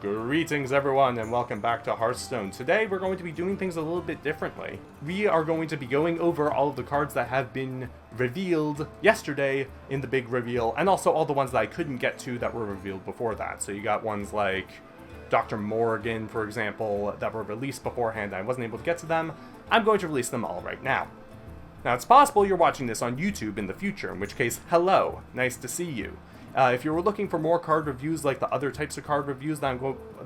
Greetings everyone and welcome back to Hearthstone. Today we're going to be doing things a little bit differently. We are going to be going over all of the cards that have been revealed yesterday in the big reveal, and also all the ones that I couldn't get to that were revealed before that. So you got ones like Dr. Morgan, for example, that were released beforehand. I wasn't able to get to them. I'm going to release them all right now. Now it's possible you're watching this on YouTube in the future, in which case, hello, nice to see you. If you were looking for more card reviews like the other types of card reviews that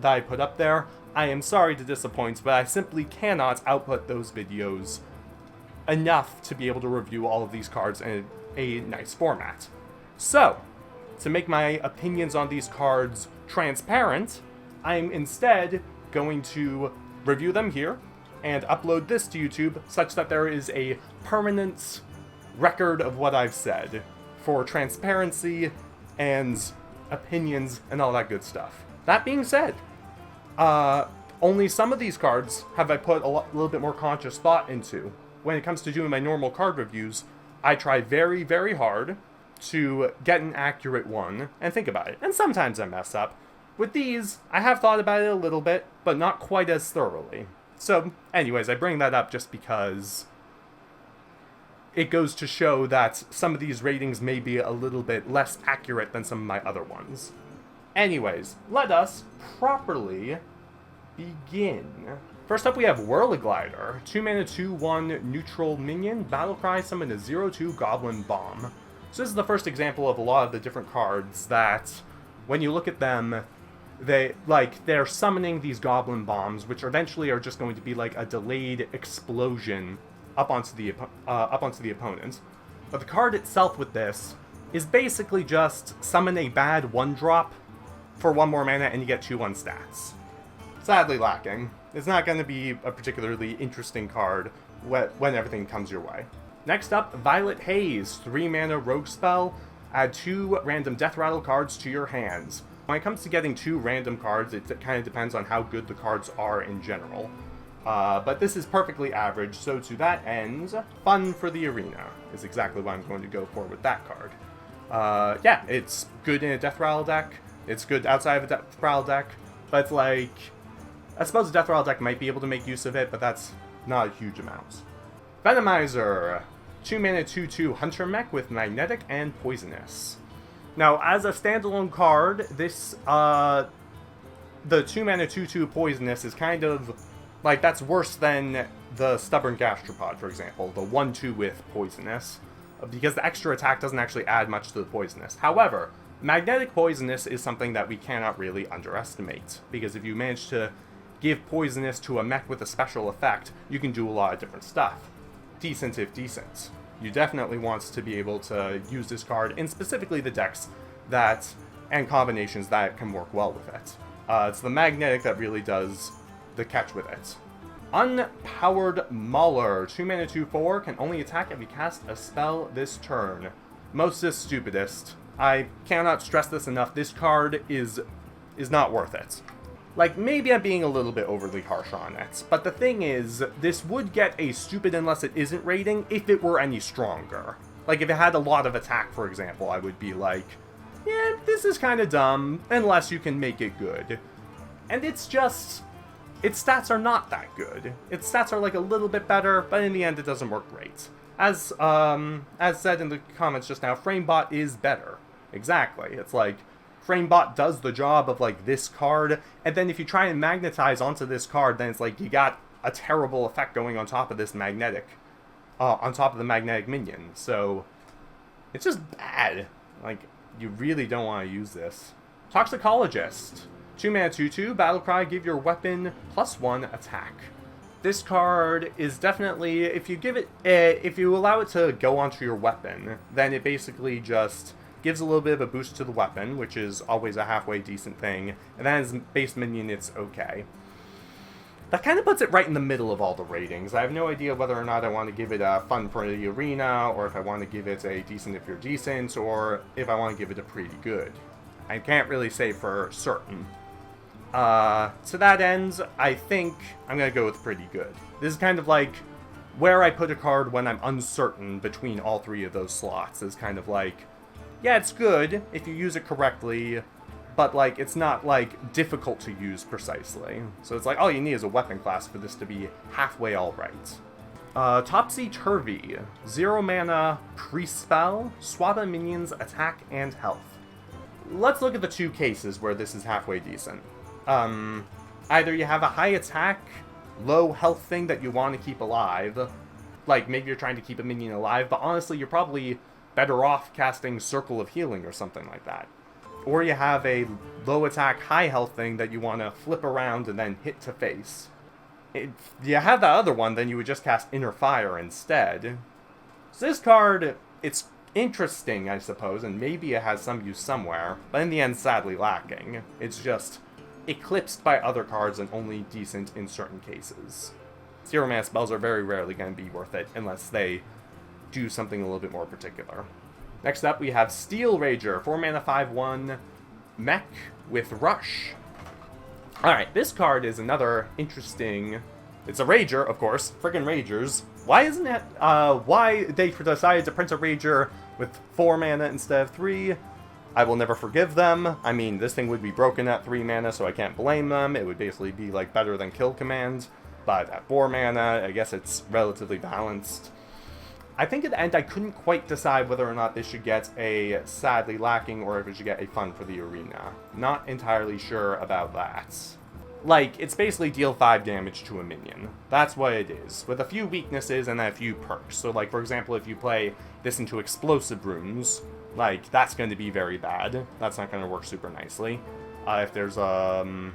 I put up there, I am sorry to disappoint, but I simply cannot output those videos enough to be able to review all of these cards in a nice format. So, to make my opinions on these cards transparent, I'm instead going to review them here and upload this to YouTube such that there is a permanent record of what I've said for transparency and opinions and all that good stuff. That being said, only some of these cards have I put a little bit more conscious thought into. When it comes to doing my normal card reviews, I try very, very hard to get an accurate one and think about it. And sometimes I mess up. With these, I have thought about it a little bit, but not quite as thoroughly. So, anyways, I bring that up just because it goes to show that some of these ratings may be a little bit less accurate than some of my other ones. Anyways, let us properly begin. First up we have Whirliglider. 2 mana 2/1 neutral minion. Battlecry, summon a 0/2 Goblin Bomb. So this is the first example of a lot of the different cards that, when you look at them, they're summoning these Goblin Bombs, which eventually are just going to be like a delayed explosion up onto the opponent. But the card itself with this is basically just summon a bad 1-drop for 1 more mana and you get 2/1 stats. Sadly lacking. It's not going to be a particularly interesting card when everything comes your way. Next up, Violet Haze. 3 mana rogue spell. Add 2 random Death Rattle cards to your hands. When it comes to getting 2 random cards, it kind of depends on how good the cards are in general. But this is perfectly average, so to that end, fun for the arena is exactly what I'm going to go for with that card. Yeah, it's good in a Death Rattle deck, it's good outside of a Death Rattle deck, but it's like, I suppose a Death Rattle deck might be able to make use of it, but that's not a huge amount. Venomizer, 2 mana 2/2 Hunter Mech with Magnetic and Poisonous. Now, as a standalone card, this, the 2 mana 2/2 Poisonous is kind of like, that's worse than the Stubborn Gastropod, for example, the 1/2 with Poisonous, because the extra attack doesn't actually add much to the Poisonous. However, Magnetic Poisonous is something that we cannot really underestimate, because if you manage to give Poisonous to a mech with a special effect, you can do a lot of different stuff. Decent if decent. You definitely want to be able to use this card in specifically the decks that, and combinations that can work well with it. It's the Magnetic that really does the catch with it. Unpowered Mauler, 2 mana 2/4, can only attack if you cast a spell this turn. Mostest stupidest. I cannot stress this enough, this card is not worth it. Like, maybe I'm being a little bit overly harsh on it, but the thing is, this would get a stupid unless it isn't rating if it were any stronger. Like, if it had a lot of attack, for example, I would be like, yeah, this is kind of dumb, unless you can make it good. And it's just, its stats are not that good. Its stats are like a little bit better, but in the end it doesn't work great. As said in the comments just now, Framebot is better. Exactly. It's like, Framebot does the job of like this card, and then if you try and magnetize onto this card, then it's like you got a terrible effect going on top of this magnetic, on top of the magnetic minion. So, it's just bad. Like, you really don't want to use this. Toxicologist. 2 mana 2/2, Battlecry, give your weapon +1 attack. This card is definitely, if you allow it to go onto your weapon, then it basically just gives a little bit of a boost to the weapon, which is always a halfway decent thing, and then as base minion, it's okay. That kind of puts it right in the middle of all the ratings. I have no idea whether or not I want to give it a fun for the arena, or if I want to give it a decent if you're decent, or if I want to give it a pretty good. I can't really say for certain. To that end, I think I'm going to go with pretty good. This is kind of like where I put a card when I'm uncertain between all 3 of those slots. Is kind of like, yeah, it's good if you use it correctly, but, like, it's not, like, difficult to use precisely. So it's like, all you need is a weapon class for this to be halfway alright. Topsy-Turvy. 0 mana, priest spell, swap a minion's attack and health. Let's look at the two cases where this is halfway decent. Either you have a high attack, low health thing that you want to keep alive, like maybe you're trying to keep a minion alive, but honestly you're probably better off casting Circle of Healing or something like that. Or you have a low attack, high health thing that you want to flip around and then hit to face. If you have that other one, then you would just cast Inner Fire instead. So this card, it's interesting, I suppose, and maybe it has some use somewhere, but in the end, sadly lacking. It's just eclipsed by other cards and only decent in certain cases. 0 mana spells are very rarely going to be worth it unless they do something a little bit more particular. Next up, we have Steel Rager, 4 mana 5/1 mech with Rush. Alright, this card is another interesting... It's a Rager, of course. Friggin' Ragers. Why isn't it... why they decided to print a Rager with 4 mana instead of 3? I will never forgive them. I mean, this thing would be broken at 3 mana, so I can't blame them. It would basically be, like, better than Kill Command. But at 4 mana, I guess it's relatively balanced. I think at the end I couldn't quite decide whether or not this should get a Sadly Lacking or if it should get a Fun for the Arena. Not entirely sure about that. Like, it's basically deal 5 damage to a minion. That's what it is, with a few weaknesses and a few perks. So, like, for example, if you play this into Explosive Runes, like, that's going to be very bad. That's not going to work super nicely. If there's a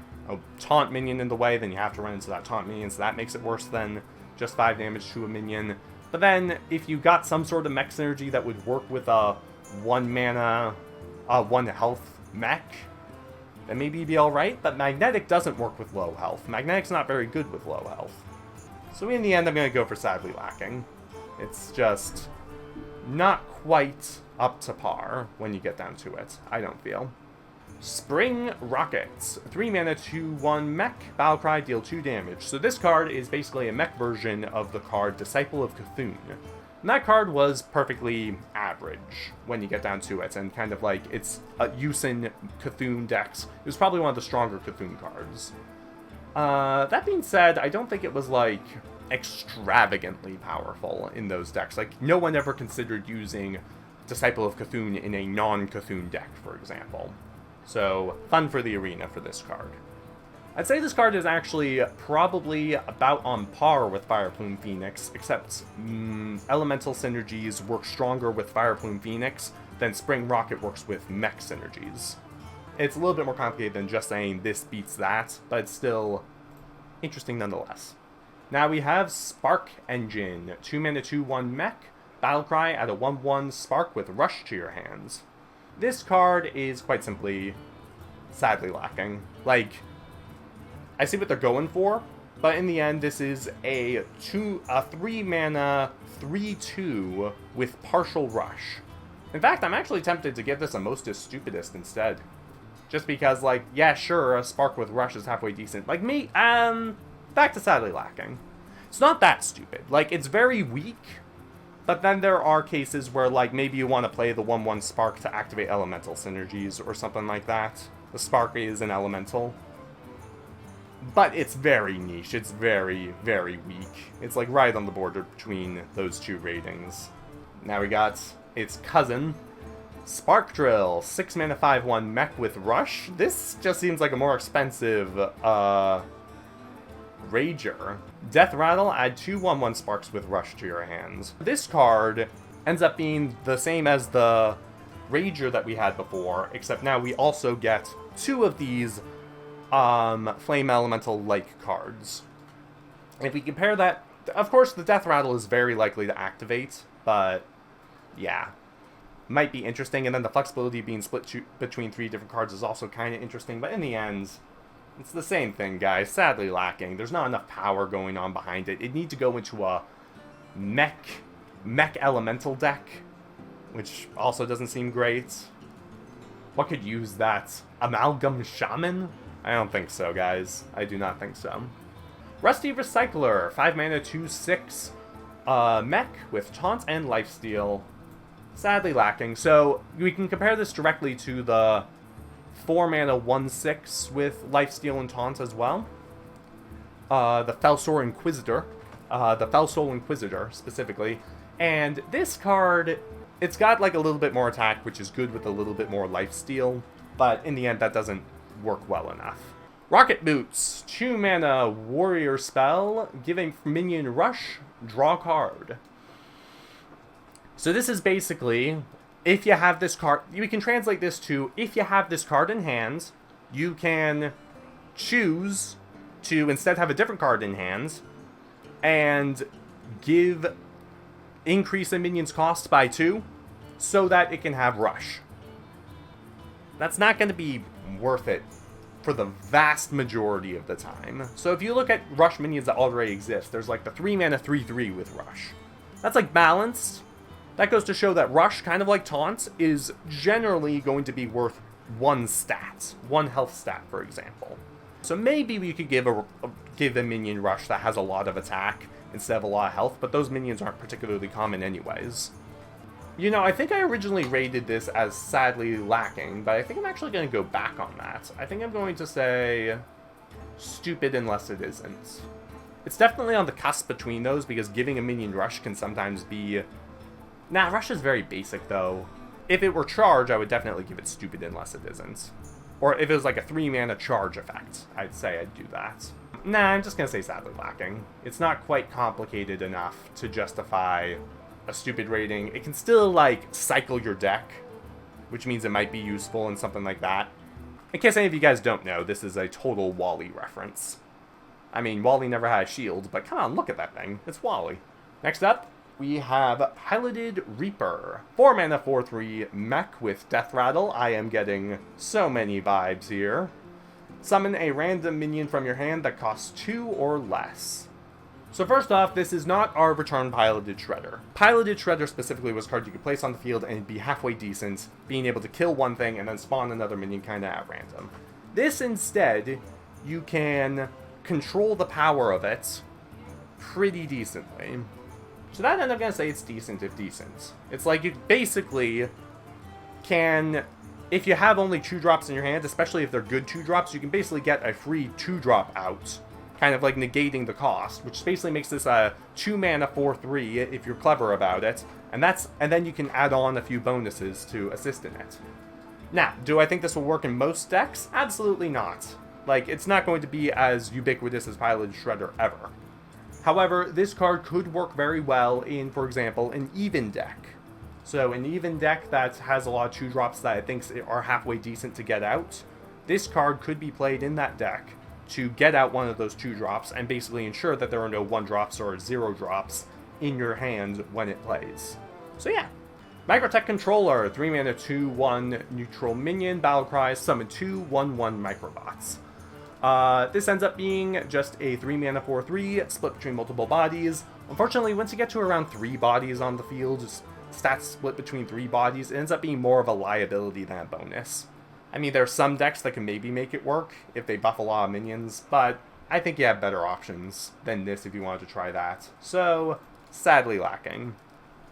taunt minion in the way, then you have to run into that taunt minion, so that makes it worse than just 5 damage to a minion. But then, if you got some sort of mech synergy that would work with a 1 mana, 1 health mech, then maybe you'd be alright, but Magnetic doesn't work with low health. Magnetic's not very good with low health. So in the end, I'm going to go for Sadly Lacking. It's just not quite up to par when you get down to it, I don't feel. Spring Rockets. 3 mana, 2/1 mech. Battlecry, deal 2 damage. So this card is basically a mech version of the card Disciple of Cthulhu. And that card was perfectly average when you get down to it, and kind of like its use in Cthulhu decks. It was probably one of the stronger Cthulhu cards. That being said, I don't think it was like extravagantly powerful in those decks. Like, no one ever considered using Disciple of Cthulhu in a non-Cthulhu deck, for example. So, fun for the arena for this card. I'd say this card is actually probably about on par with Fireplume Phoenix, except Elemental Synergies work stronger with Fireplume Phoenix than Spring Rocket works with Mech Synergies. It's a little bit more complicated than just saying this beats that, but it's still interesting nonetheless. Now we have Spark Engine, 2 mana 2/1 mech, Battlecry, add a 1/1 spark with Rush to your hands. This card is quite simply sadly lacking. Like, I see what they're going for, but in the end, this is a 3 mana 3/2 with partial Rush. In fact, I'm actually tempted to give this a Mostest Stupidest instead. Just because, like, yeah, sure, a spark with Rush is halfway decent. Like, me, back to sadly lacking. It's not that stupid. Like, it's very weak, but then there are cases where, like, maybe you want to play the 1/1 spark to activate Elemental Synergies or something like that. The spark is an elemental. But it's very niche. It's very, very weak. It's, like, right on the border between those two ratings. Now we got its cousin, Spark Drill, 6 mana 5/1 mech with Rush. This just seems like a more expensive, Rager. Death Rattle, add 2 1/1 sparks with Rush to your hands. This card ends up being the same as the Rager that we had before, except now we also get 2 of these Flame Elemental-like cards. And if we compare that, of course the Death Rattle is very likely to activate, but yeah, might be interesting. And then the flexibility being split between 3 different cards is also kind of interesting, but in the end, it's the same thing, guys. Sadly lacking. There's not enough power going on behind it. It needs to go into a mech elemental deck, which also doesn't seem great. What could use that? Amalgam Shaman? I don't think so, guys. I do not think so. Rusty Recycler, 5 mana 2/6 mech with Taunt and Lifesteal. Sadly lacking. So we can compare this directly to the 4 mana 1/6 with Lifesteal and Taunt as well. The Felsoul Inquisitor specifically. And this card, it's got like a little bit more attack, which is good with a little bit more lifesteal, but in the end that doesn't work well enough. Rocket Boots, 2 mana warrior spell, giving minion rush, draw card. So this is basically, if you have this card, we can translate this to, if you have this card in hand, you can choose to instead have a different card in hand, and increase a minion's cost by 2, so that it can have rush. That's not going to be worth it for the vast majority of the time. So if you look at rush minions that already exist, there's like the 3 mana 3/3 with rush. That's like balanced. That goes to show that rush, kind of like taunt, is generally going to be worth 1 stat, 1 health stat, for example. So maybe we could give a minion rush that has a lot of attack instead of a lot of health, but those minions aren't particularly common anyways. You know, I think I originally rated this as sadly lacking, but I think I'm actually going to go back on that. I think I'm going to say stupid unless it isn't. It's definitely on the cusp between those, because giving a minion rush can sometimes be... Nah, rush is very basic, though. If it were charge, I would definitely give it stupid unless it isn't. Or if it was like a 3 mana charge effect, I'd say I'd do that. Nah, I'm just going to say sadly lacking. It's not quite complicated enough to justify a stupid rating. It can still, like, cycle your deck, which means it might be useful in something like that. In case any of you guys don't know, this is a total Wally reference. I mean, Wally never had a shield, but come on, look at that thing. It's Wally. Next up, we have Piloted Reaper. 4 mana 4/3 mech with Death Rattle. I am getting so many vibes here. Summon a random minion from your hand that costs 2 or less. So first off, this is not our return Piloted Shredder. Piloted Shredder specifically was a card you could place on the field and be halfway decent, being able to kill one thing and then spawn another minion kinda at random. This instead, you can control the power of it pretty decently. So that end, I'm gonna say it's decent if decent. It's like you basically can, if you have only 2-drops in your hand, especially if they're good 2-drops, you can basically get a free 2-drop out, kind of like negating the cost, which basically makes this a 2 mana 4/3 if you're clever about it, and then you can add on a few bonuses to assist in it. Now, do I think this will work in most decks? Absolutely not. Like, it's not going to be as ubiquitous as Piloted Shredder ever. However, this card could work very well in, for example, an even deck. So an even deck that has a lot of 2-drops that I think are halfway decent to get out, this card could be played in that deck to get out one of those 2-drops and basically ensure that there are no 1-drops or 0-drops in your hand when it plays. So yeah. Microtech Controller, 3 mana 2/1 neutral minion, battlecry, summon 2 1/1 microbots. This ends up being just a 3 mana 4/3, split between multiple bodies. Unfortunately, once you get to around 3 bodies on the field, just stats split between 3 bodies, it ends up being more of a liability than a bonus. I mean, there are some decks that can maybe make it work if they buff a lot of minions, but I think you have better options than this if you wanted to try that. So, sadly lacking.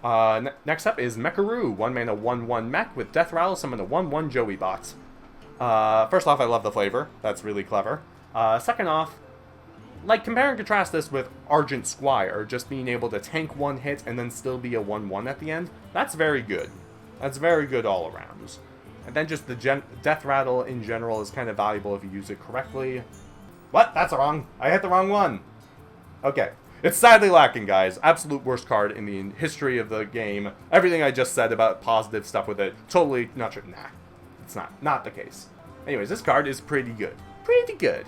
Next up is Mecharoo, 1 mana 1/1 mech with Death Rattle, summon a 1/1 Joey bot. First off, I love the flavor. That's really clever. Second off, like, compare and contrast this with Argent Squire, just being able to tank 1 hit and then still be a 1/1 at the end. That's very good. That's very good all around. And then just the Death Rattle in general is kind of valuable if you use it correctly. What? That's wrong. I hit the wrong one. Okay. It's sadly lacking, guys. Absolute worst card in the history of the game. Everything I just said about positive stuff with it, totally not true. Nah. It's not the case. Anyways, this card is pretty good. Pretty good.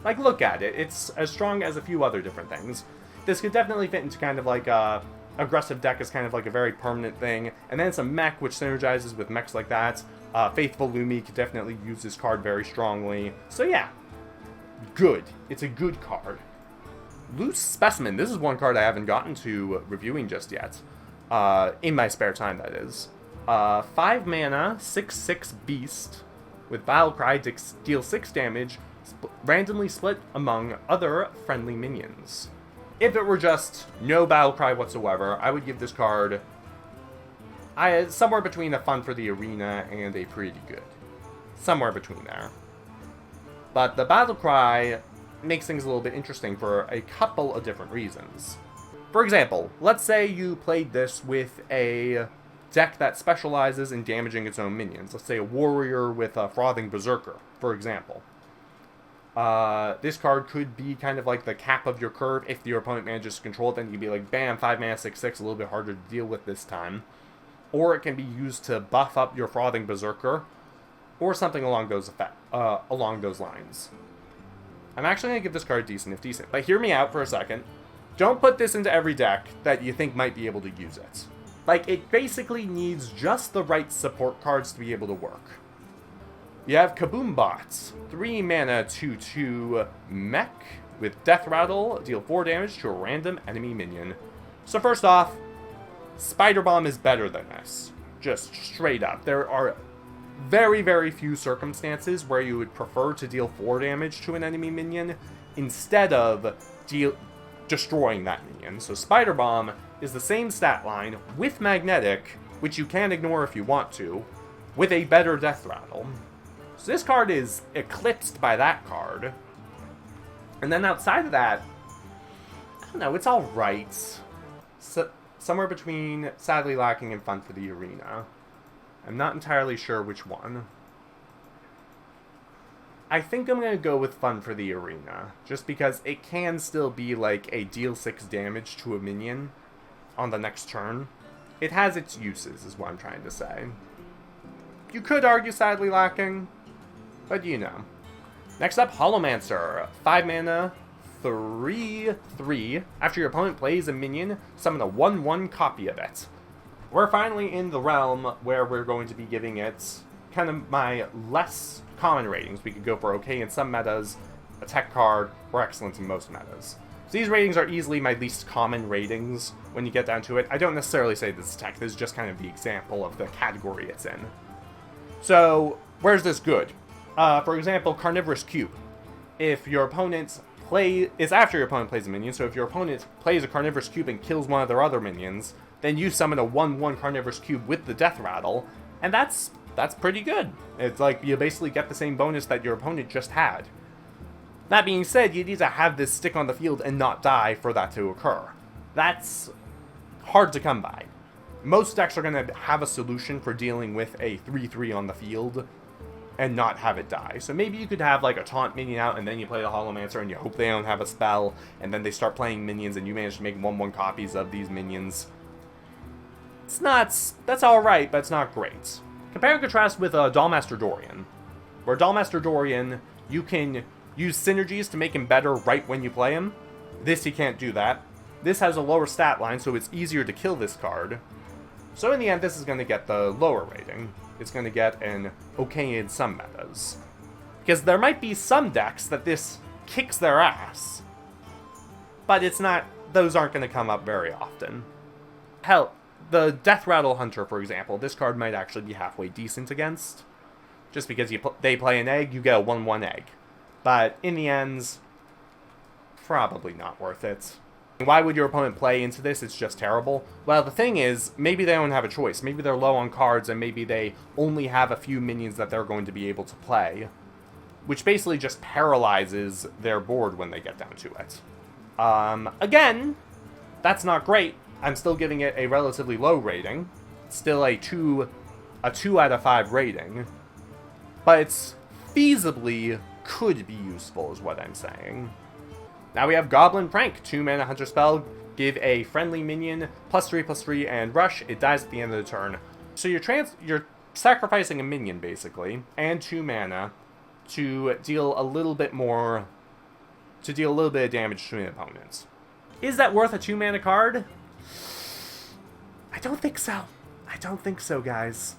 Like, look at it. It's as strong as a few other different things. This could definitely fit into kind of like a aggressive deck is kind of like a very permanent thing. And then it's a mech, which synergizes with mechs like that. Faithful Lumi could definitely use this card very strongly. So yeah, good. It's a good card. Loose Specimen. This is one card I haven't gotten to reviewing just yet. In my spare time, that is. 5 mana, 6/6 beast with Battlecry to deal 6 damage, randomly split among other friendly minions. If it were just no Battlecry whatsoever, I would give this card somewhere between a fun for the arena and a pretty good. somewhere between there. But the battle cry makes things a little bit interesting for a couple of different reasons. For example, let's say you played this with a deck that specializes in damaging its own minions. Let's say a warrior with a Frothing Berserker, for example. This card could be kind of like the cap of your curve. If your opponent manages to control it, then you'd be like, bam, 5 mana, 6/6, a little bit harder to deal with this time. Or it can be used to buff up your Frothing Berserker, or something along those lines. I'm actually going to give this card decent if decent, but hear me out for a second. Don't put this into every deck that you think might be able to use it. Like, it basically needs just the right support cards to be able to work. You have Kaboom Bots, 3 mana 2/2 mech with Death Rattle, deal 4 damage to a random enemy minion. So first off, Spider Bomb is better than this. Just straight up. There are very, very few circumstances where you would prefer to deal 4 damage to an enemy minion instead of destroying that minion. So Spider Bomb is the same stat line with Magnetic, which you can ignore if you want to, with a better Death Rattle. So this card is eclipsed by that card. And then outside of that, I don't know, it's alright. So, somewhere between Sadly Lacking and Fun for the Arena. I'm not entirely sure which one. I think I'm going to go with Fun for the Arena, just because it can still be like a deal 6 damage to a minion on the next turn. It has its uses, is what I'm trying to say. You could argue Sadly Lacking, but you know. Next up, Holomancer. 5 mana, 3/3. After your opponent plays a minion, summon a 1/1 copy of it. We're finally in the realm where we're going to be giving it kind of my less common ratings. We could go for okay in some metas, a tech card, or excellent in most metas. So these ratings are easily my least common ratings when you get down to it. I don't necessarily say this is tech, this is just kind of the example of the category it's in. So, where's this good? For example, Carnivorous Cube. If your opponent is after your opponent plays a minion, so if your opponent plays a Carnivorous Cube and kills one of their other minions, then you summon a 1/1 Carnivorous Cube with the Death Rattle, and that's pretty good. It's like you basically get the same bonus that your opponent just had. That being said, you need to have this stick on the field and not die for that to occur. That's hard to come by. Most decks are going to have a solution for dealing with a 3/3 on the field and not have it die. So maybe you could have like a taunt minion out and then you play the Holomancer and you hope they don't have a spell, and then they start playing minions and you manage to make 1/1 copies of these minions. That's alright, but it's not great. Compare and contrast with Dollmaster Dorian, where Dollmaster Dorian, you can use synergies to make him better right when you play him. This, you can't do that. This has a lower stat line, so it's easier to kill this card. So in the end, this is going to get the lower rating. It's going to get an okay in some metas. Because there might be some decks that this kicks their ass, but it's not, those aren't going to come up very often. Hell, the Death Rattle Hunter, for example, this card might actually be halfway decent against. Just because they play an egg, you get a 1/1 egg. But in the end, probably not worth it. Why would your opponent play into this? It's just terrible. Well, the thing is, maybe they don't have a choice. Maybe they're low on cards, and maybe they only have a few minions that they're going to be able to play, which basically just paralyzes their board when they get down to it. Again, that's not great. I'm still giving it a relatively low rating. It's still a 2 out of 5 rating. But it's feasibly could be useful, is what I'm saying. Now we have Goblin Prank, 2 mana hunter spell, give a friendly minion +3/+3 and rush. It dies at the end of the turn. So you're sacrificing a minion basically, and 2 mana to deal a little bit of damage to an opponent. Is that worth a 2 mana card? I don't think so. I don't think so, guys.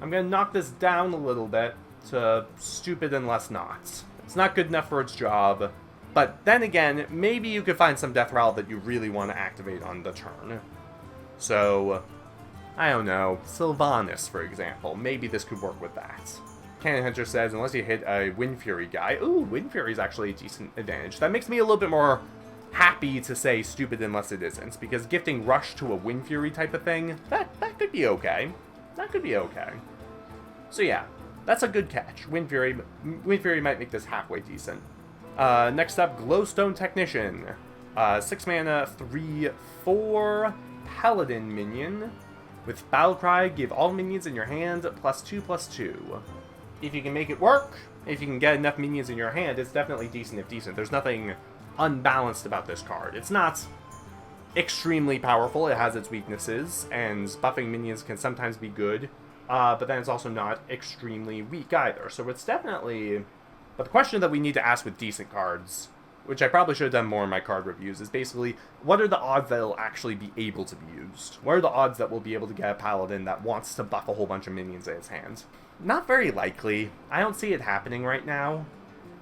I'm gonna knock this down a little bit to stupid and less not. It's not good enough for its job. But then again, maybe you could find some Death Rattle that you really want to activate on the turn. So, I don't know, Sylvanas, for example. Maybe this could work with that. Cannon Hunter says, unless you hit a Wind Fury guy. Ooh, Wind Fury is actually a decent advantage. That makes me a little bit more happy to say stupid unless it isn't, because gifting Rush to a Wind Fury type of thing, that could be okay. That could be okay. So yeah, That's a good catch. Wind Fury might make this halfway decent. Next up, Glowstone Technician. 6 mana, 3/4 Paladin minion. With Battlecry, give all minions in your hand +2/+2. If you can make it work, if you can get enough minions in your hand, it's definitely decent if decent. There's nothing unbalanced about this card. It's not extremely powerful, it has its weaknesses, and buffing minions can sometimes be good, but then it's also not extremely weak either. So it's definitely... But the question that we need to ask with decent cards, which I probably should have done more in my card reviews, is basically, what are the odds that it'll actually be able to be used? What are the odds that we'll be able to get a Paladin that wants to buff a whole bunch of minions in its hand? Not very likely. I don't see it happening right now.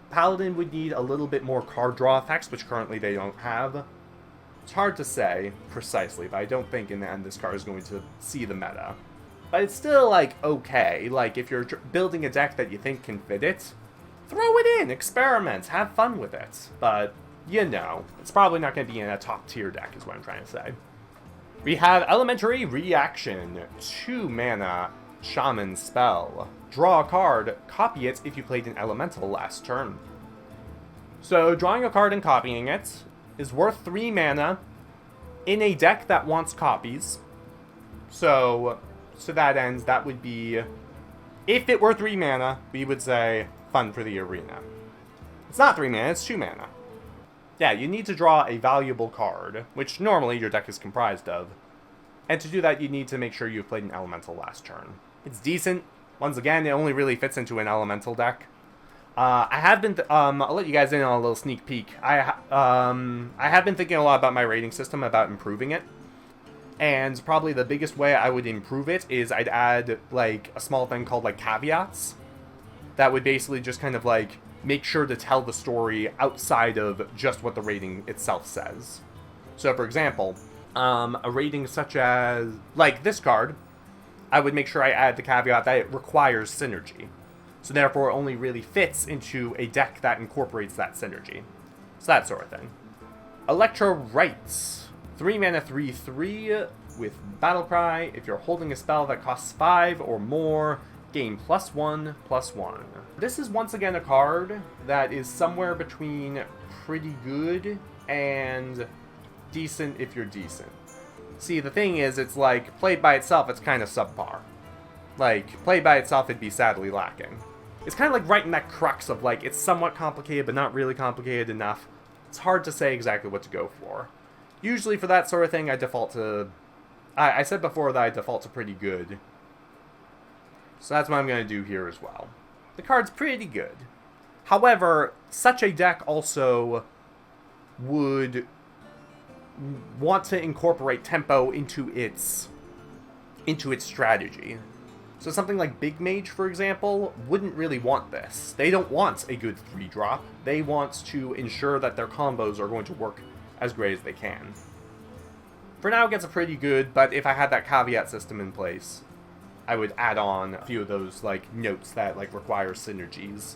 Paladin would need a little bit more card draw effects, which currently they don't have. It's hard to say precisely, but I don't think in the end this card is going to see the meta. But it's still, like, okay. Like, if you're building a deck that you think can fit it, throw it in, experiment, have fun with it. But, you know, it's probably not going to be in a top-tier deck, is what I'm trying to say. We have Elementary Reaction. 2 mana, Shaman spell. Draw a card, copy it if you played an Elemental last turn. So, drawing a card and copying it is worth 3 mana in a deck that wants copies. So, to that end, that would be... If it were 3 mana, we would say... fun for the arena. It's not 3 mana, it's 2 mana. Yeah, you need to draw a valuable card, which normally your deck is comprised of. And to do that, you need to make sure you've played an Elemental last turn. It's decent. Once again, it only really fits into an Elemental deck. I have been, I'll let you guys in on a little sneak peek. I have been thinking a lot about my rating system, about improving it. And probably the biggest way I would improve it is I'd add, like, a small thing called, like, caveats. That would basically just kind of, like, make sure to tell the story outside of just what the rating itself says. So, for example, a rating such as, like, this card, I would make sure I add the caveat that it requires synergy. So, therefore, it only really fits into a deck that incorporates that synergy. So, that sort of thing. Electro Rites. 3 mana, 3/3 with Battlecry. If you're holding a spell that costs 5 or more, gain +1/+1. This is once again a card that is somewhere between pretty good and decent if you're decent. See, the thing is, it's like, played by itself, it's kind of subpar. Like, played by itself, it'd be sadly lacking. It's kind of like right in that crux of, like, it's somewhat complicated, but not really complicated enough. It's hard to say exactly what to go for. Usually for that sort of thing, I default to... I said before that I default to pretty good. So that's what I'm going to do here as well. The card's pretty good. However, such a deck also would want to incorporate tempo into its strategy. So something like Big Mage, for example, wouldn't really want this. They don't want a good 3-drop. They want to ensure that their combos are going to work as great as they can. For now, it gets a pretty good, but if I had that caveat system in place, I would add on a few of those, like, notes that, like, require synergies.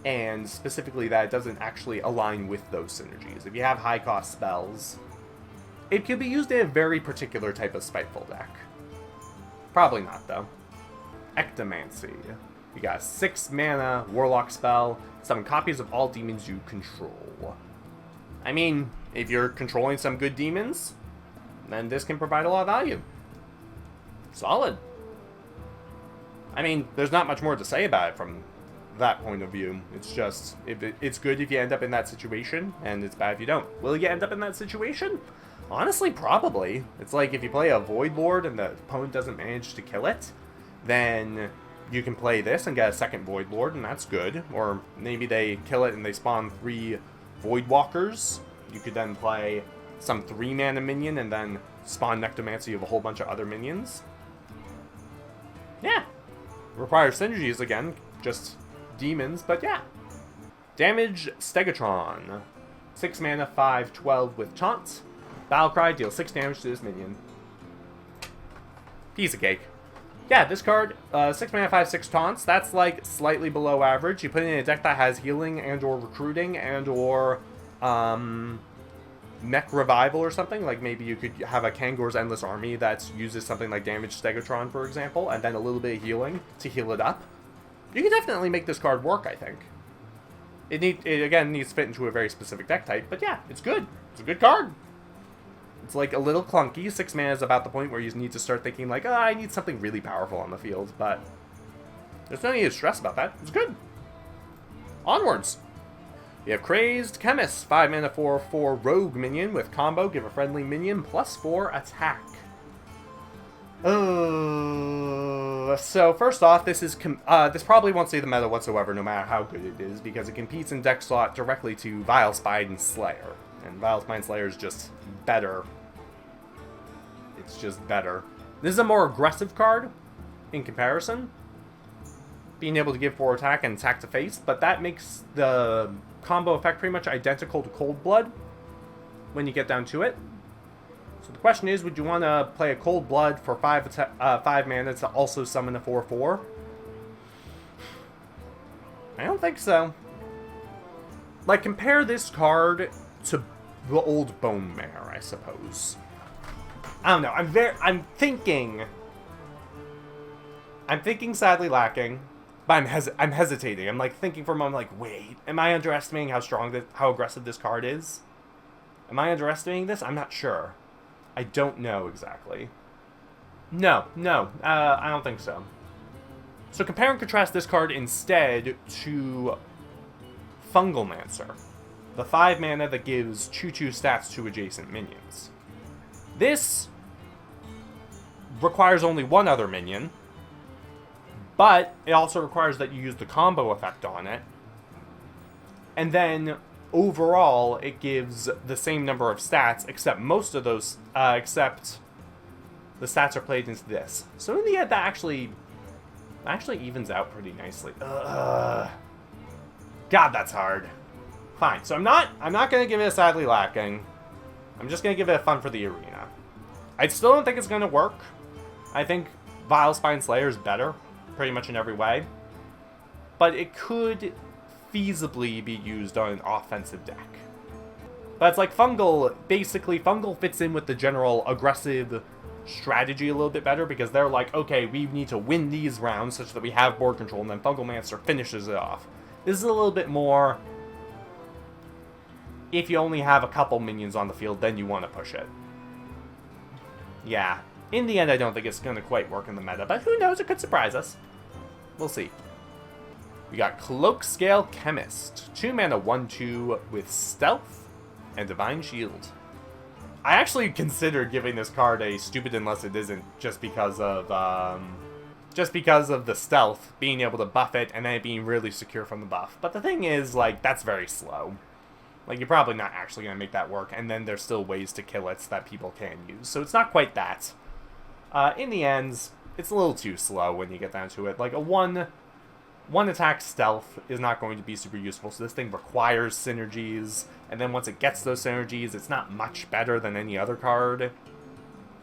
And specifically that it doesn't actually align with those synergies. If you have high-cost spells, it could be used in a very particular type of Spiteful deck. Probably not, though. Ectomancy. You got a 6 mana Warlock spell, 7 copies of all demons you control. I mean, if you're controlling some good demons, then this can provide a lot of value. Solid. I mean, there's not much more to say about it from that point of view. It's just, it's good if you end up in that situation, and it's bad if you don't. Will you end up in that situation? Honestly, probably. It's like if you play a Void Lord and the opponent doesn't manage to kill it, then you can play this and get a second Void Lord, and that's good. Or maybe they kill it and they spawn 3 Void Walkers. You could then play some 3 mana minion and then spawn Necromancer of a whole bunch of other minions. Yeah. Requires synergies again, just demons, but yeah. Damage Stegatron. 6 mana, 5/12 with Taunt. Battlecry, deals 6 damage to this minion. Piece of cake. Yeah, this card, 6 mana, 5/6 Taunts, that's like slightly below average. You put it in a deck that has healing and or recruiting and or mech revival or something. Like maybe you could have a Kangor's Endless Army that uses something like Damage Stegatron, for example, and then a little bit of healing to heal it up. You can definitely make this card work, I think. It again needs to fit into a very specific deck type, but yeah, it's good. It's a good card. It's like a little clunky. 6 mana is about the point where you need to start thinking like, oh, I need something really powerful on the field, but there's no need to stress about that. It's good. Onwards. We have Crazed Chemist, 5 mana for 4 rogue minion with combo. Give a friendly minion +4 attack. So first off, this probably won't see the meta whatsoever, no matter how good it is, because it competes in deck slot directly to Vilespine and Slayer, and Vilespine Slayer is just better. It's just better. This is a more aggressive card in comparison, being able to give 4 attack and attack to face, but that makes the combo effect pretty much identical to Cold Blood when you get down to it. So the question is, would you want to play a Cold Blood for 5 mana to also summon a 4/4? I don't think so. Like, compare this card to the old Bone Mare, I suppose. I don't know. I'm thinking Sadly Lacking, but I'm hesitating. I'm like thinking for a moment, like, wait, am I underestimating how aggressive this card is? Am I underestimating this? I'm not sure. I don't know exactly. No, I don't think so. So compare and contrast this card instead to Fungalmancer, the 5 mana that gives 2/2 stats to adjacent minions. This requires only 1 other minion, but it also requires that you use the combo effect on it. And then overall, it gives the same number of stats, except most of those, except the stats are played into this. So in the end, that actually evens out pretty nicely. God, that's hard. Fine. So I'm not gonna give it a Sadly Lacking. I'm just gonna give it a Fun for the Arena. I still don't think it's gonna work. I think Vilespine Slayer is better, pretty much in every way. But it could feasibly be used on an offensive deck. But it's like Fungal fits in with the general aggressive strategy a little bit better, because they're like, okay, we need to win these rounds such that we have board control, and then Fungalmancer finishes it off. This is a little bit more, if you only have a couple minions on the field, then you want to push it. Yeah. In the end, I don't think it's going to quite work in the meta, but who knows, it could surprise us. We'll see. We got Cloak Scale Chemist, 2 mana 1/2 with Stealth and Divine Shield. I actually considered giving this card a Stupid Unless It Isn't, just because of the Stealth, being able to buff it and then it being really secure from the buff. But the thing is, like, that's very slow. Like, you're probably not actually going to make that work, and then there's still ways to kill it that people can use. So it's not quite that. In the end, it's a little too slow when you get down to it. Like, a one attack stealth is not going to be super useful, so this thing requires synergies, and then once it gets those synergies, it's not much better than any other card.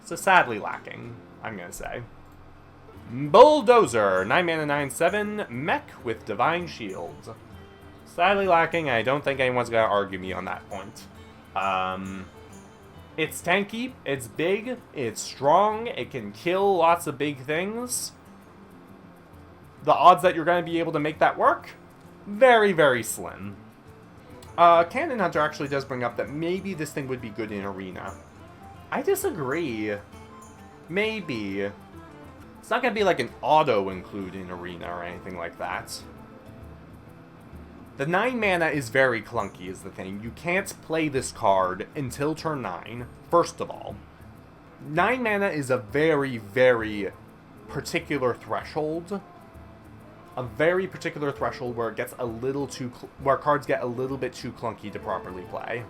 So Sadly Lacking, I'm going to say. Bulldozer, 9 mana 9/7, mech with Divine Shield. Sadly Lacking, I don't think anyone's going to argue me on that point. It's tanky, it's big, it's strong, it can kill lots of big things. The odds that you're going to be able to make that work? Very, very slim. Cannon Hunter actually does bring up that maybe this thing would be good in Arena. I disagree. Maybe. It's not going to be like an auto-include in Arena or anything like that. The 9 mana is very clunky is the thing. You can't play this card until turn 9, first of all. 9 mana is a very, very particular threshold. A very particular threshold where it gets a little too where cards get a little bit too clunky to properly play.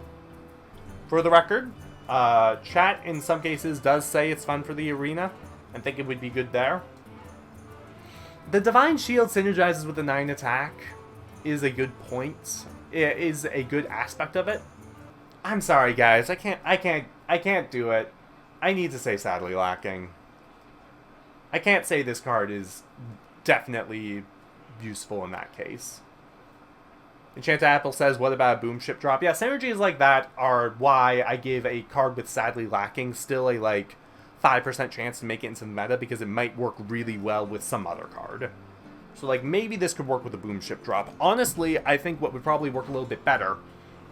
For the record, chat in some cases does say it's fun for the Arena and think it would be good there. The Divine Shield synergizes with the 9 attack is a good point. It is a good aspect of it. I'm sorry guys, I can't do it. I need to say Sadly Lacking. I can't say this card is definitely useful in that case. Enchanted Apple says, what about a boom ship drop? Yeah, synergies like that are why I give a card with Sadly Lacking still a, like, 5% chance to make it into the meta, because it might work really well with some other card. So, like, maybe this could work with a boom ship drop. Honestly, I think what would probably work a little bit better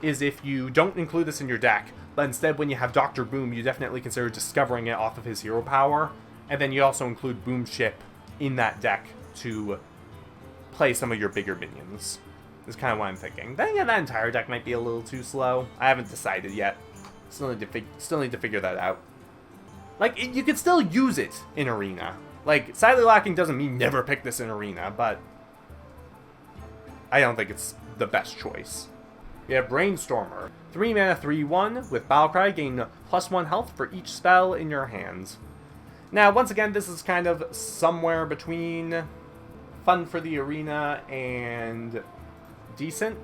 is if you don't include this in your deck, but instead when you have Dr. Boom, you definitely consider discovering it off of his hero power, and then you also include Boom Ship in that deck to play some of your bigger minions. Is kind of what I'm thinking. Then again, that entire deck might be a little too slow. I haven't decided yet. Still need to figure that out. Like, you could still use it in Arena. Like, sadly lacking doesn't mean never pick this in Arena, but I don't think it's the best choice. We have Brainstormer. 3 mana, 3/1 with Battlecry, gain +1 health for each spell in your hands. Now, once again, this is kind of somewhere between fun for the Arena and decent.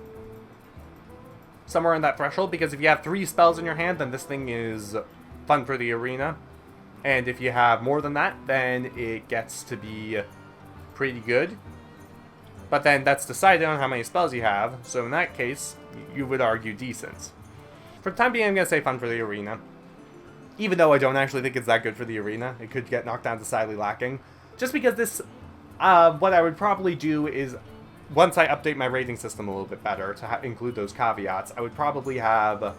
Somewhere in that threshold, because if you have 3 spells in your hand, then this thing is fun for the Arena. And if you have more than that, then it gets to be pretty good. But then that's decided on how many spells you have, so in that case, you would argue decent. For the time being, I'm going to say fun for the Arena. Even though I don't actually think it's that good for the Arena. It could get knocked down to sadly lacking. Just because this, what I would probably do is, once I update my rating system a little bit better to include those caveats, I would probably have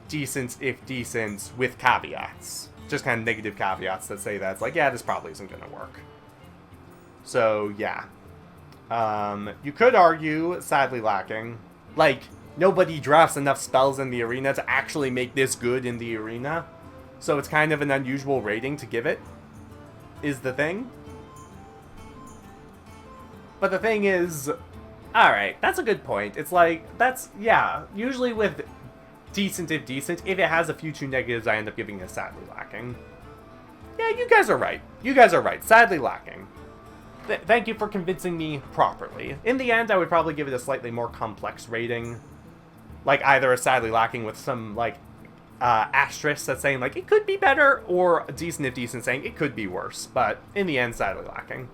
decent, if decent, with caveats. Just kind of negative caveats that say that it's like, yeah, this probably isn't going to work. So, yeah. You could argue, sadly lacking, like, nobody drafts enough spells in the Arena to actually make this good in the Arena. So it's kind of an unusual rating to give it, is the thing. But the thing is, alright, that's a good point. It's like, that's, yeah, usually with decent, if decent, if it has a few too negatives, I end up giving it sadly lacking. Yeah, you guys are right. You guys are right. Sadly lacking. Thank you for convincing me properly. In the end, I would probably give it a slightly more complex rating. Like, either a sadly lacking with some, like, asterisk that's saying, like, it could be better, or a decent if decent saying it could be worse. But, in the end, sadly lacking.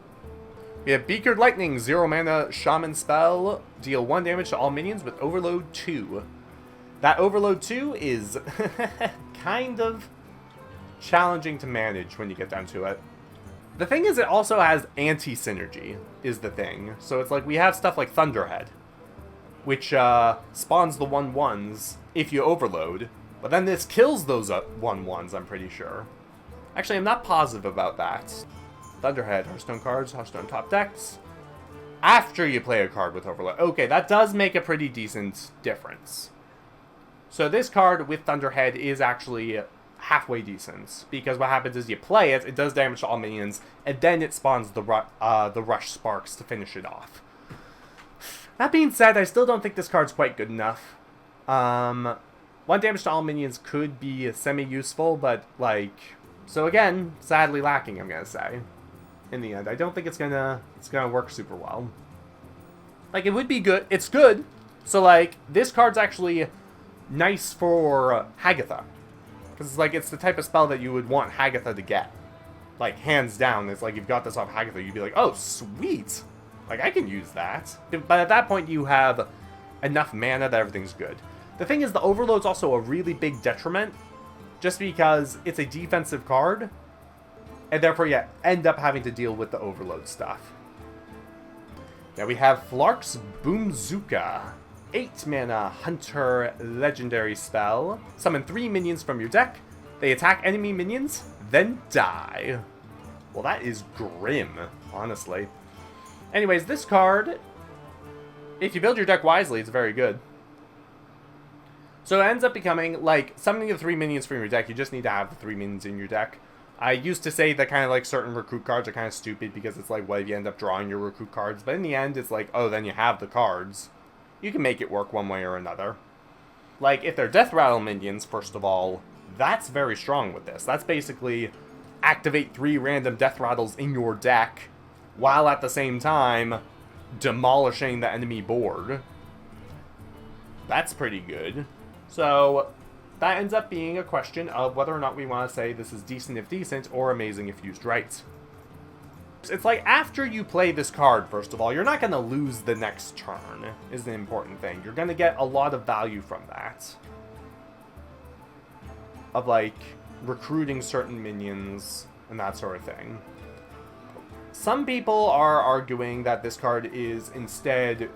We have Beakered Lightning, 0 mana Shaman spell. Deal 1 damage to all minions with Overload 2. That Overload 2 is kind of challenging to manage when you get down to it. The thing is, it also has anti-synergy, is the thing. So it's like, we have stuff like Thunderhead, which spawns the 1/1s if you overload, but then this kills those 1/1s, I'm pretty sure. Actually, I'm not positive about that. Thunderhead, Hearthstone cards, Hearthstone top decks. After you play a card with overload. Okay, that does make a pretty decent difference. So this card with Thunderhead is actually halfway decent, because what happens is you play it, it does damage to all minions, and then it spawns the Rush Sparks to finish it off. That being said, I still don't think this card's quite good enough. 1 damage to all minions could be semi-useful, but, like... So again, sadly lacking, I'm gonna say. In the end, I don't think it's gonna work super well. Like, it would be good. It's good. So, like, this card's actually nice for Hagatha. Because, like, it's the type of spell that you would want Hagatha to get. Like, hands down. It's like, you've got this off Hagatha, you'd be like, oh, sweet! Like, I can use that. But at that point, you have enough mana that everything's good. The thing is, the Overload's also a really big detriment, just because it's a defensive card, and therefore you end up having to deal with the Overload stuff. Now we have Flark's boom-zooka. 8 mana Hunter legendary spell. Summon 3 minions from your deck. They attack enemy minions, then die. Well, that is grim, honestly. Anyways, this card, if you build your deck wisely, it's very good. So it ends up becoming, like, summoning the 3 minions from your deck, you just need to have the 3 minions in your deck. I used to say that kind of, like, certain recruit cards are kind of stupid because it's like, what if you end up drawing your recruit cards? But in the end, it's like, oh, then you have the cards. You can make it work one way or another. Like, if they're Death Rattle minions, first of all, that's very strong with this. That's basically activate 3 random Death Rattles in your deck, while at the same time demolishing the enemy board. That's pretty good. So, that ends up being a question of whether or not we want to say this is decent if decent, or amazing if used right. It's like, after you play this card, first of all, you're not going to lose the next turn, is the important thing. You're going to get a lot of value from that. Of, like, recruiting certain minions, and that sort of thing. Some people are arguing that this card is instead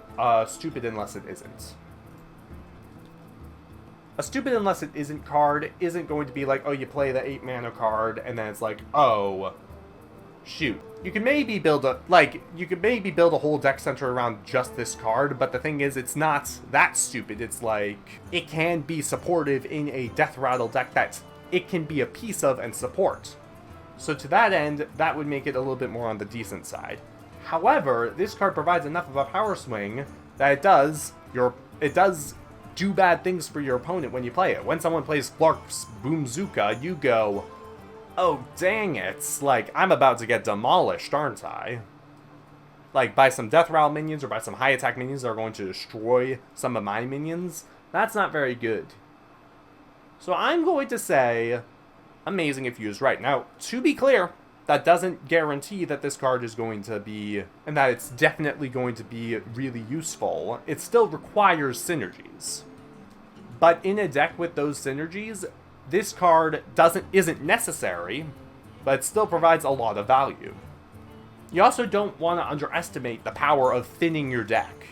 stupid unless it isn't. A stupid unless it isn't card isn't going to be like, oh, you play the 8 mana card, and then it's like, oh, shoot. You can maybe build a whole deck centered around just this card, but the thing is, it's not that stupid. It's like, it can be supportive in a Death Rattle deck that it can be a piece of and support. So to that end, that would make it a little bit more on the decent side. However, this card provides enough of a power swing that it does do bad things for your opponent when you play it. When someone plays Flark's boom-zooka, you go, oh dang it, like, I'm about to get demolished, aren't I? Like, by some Death Rattle minions or by some high attack minions that are going to destroy some of my minions. That's not very good. So I'm going to say amazing if used right. Now, to be clear, that doesn't guarantee that this card is going to be, and that it's definitely going to be really useful. It still requires synergies. But in a deck with those synergies, this card isn't necessary, but it still provides a lot of value. You also don't want to underestimate the power of thinning your deck.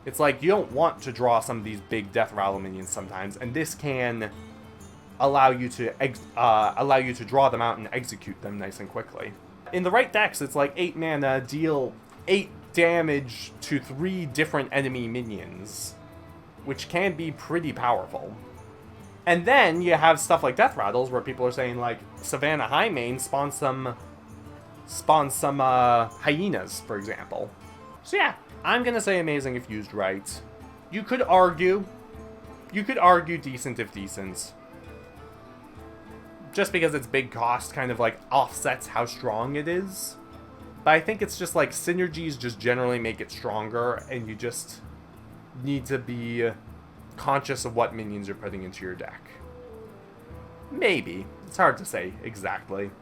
It's like, you don't want to draw some of these big Death Rattle minions sometimes, and this can allow you to draw them out and execute them nice and quickly. In the right decks, it's like 8 mana, deal 8 damage to 3 different enemy minions, which can be pretty powerful. And then you have stuff like Death Rattles, where people are saying, like, Savannah Highmane spawn some hyenas, for example. So yeah, I'm gonna say amazing if used right. You could argue decent if decent. Just because its big cost kind of, like, offsets how strong it is. But I think it's just, like, synergies just generally make it stronger, and you just need to be conscious of what minions you're putting into your deck. Maybe. It's hard to say exactly.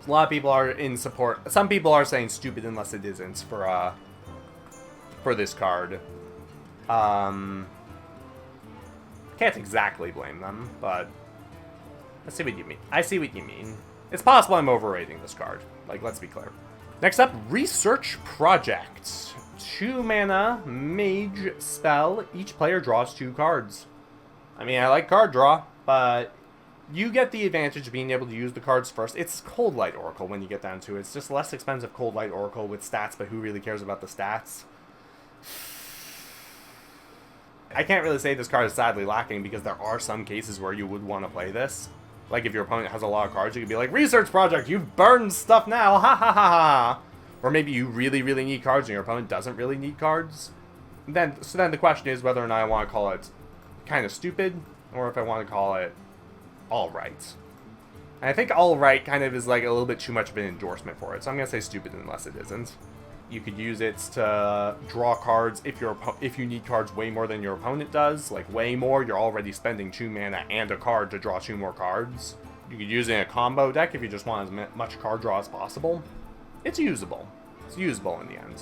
A lot of people are in support. Some people are saying stupid unless it isn't for this card. Can't exactly blame them, but I see what you mean. I see what you mean. It's possible I'm overrating this card. Like, let's be clear. Next up, Research Project. 2 mana, mage spell. Each player draws 2 cards. I mean, I like card draw, but you get the advantage of being able to use the cards first. It's Cold Light Oracle when you get down to it. It's just less expensive Cold Light Oracle with stats, but who really cares about the stats? I can't really say this card is sadly lacking, because there are some cases where you would want to play this. Like, if your opponent has a lot of cards, you could be like, Research Project, you've burned stuff now, ha ha ha ha! Or maybe you really, really need cards and your opponent doesn't really need cards. So then the question is whether or not I want to call it kind of stupid, or if I want to call it alright. And I think alright kind of is like a little bit too much of an endorsement for it, so I'm going to say stupid unless it isn't. You could use it to draw cards if you need cards way more than your opponent does. Like, way more, you're already spending 2 mana and a card to draw 2 more cards. You could use it in a combo deck if you just want as much card draw as possible. It's usable. It's usable in the end.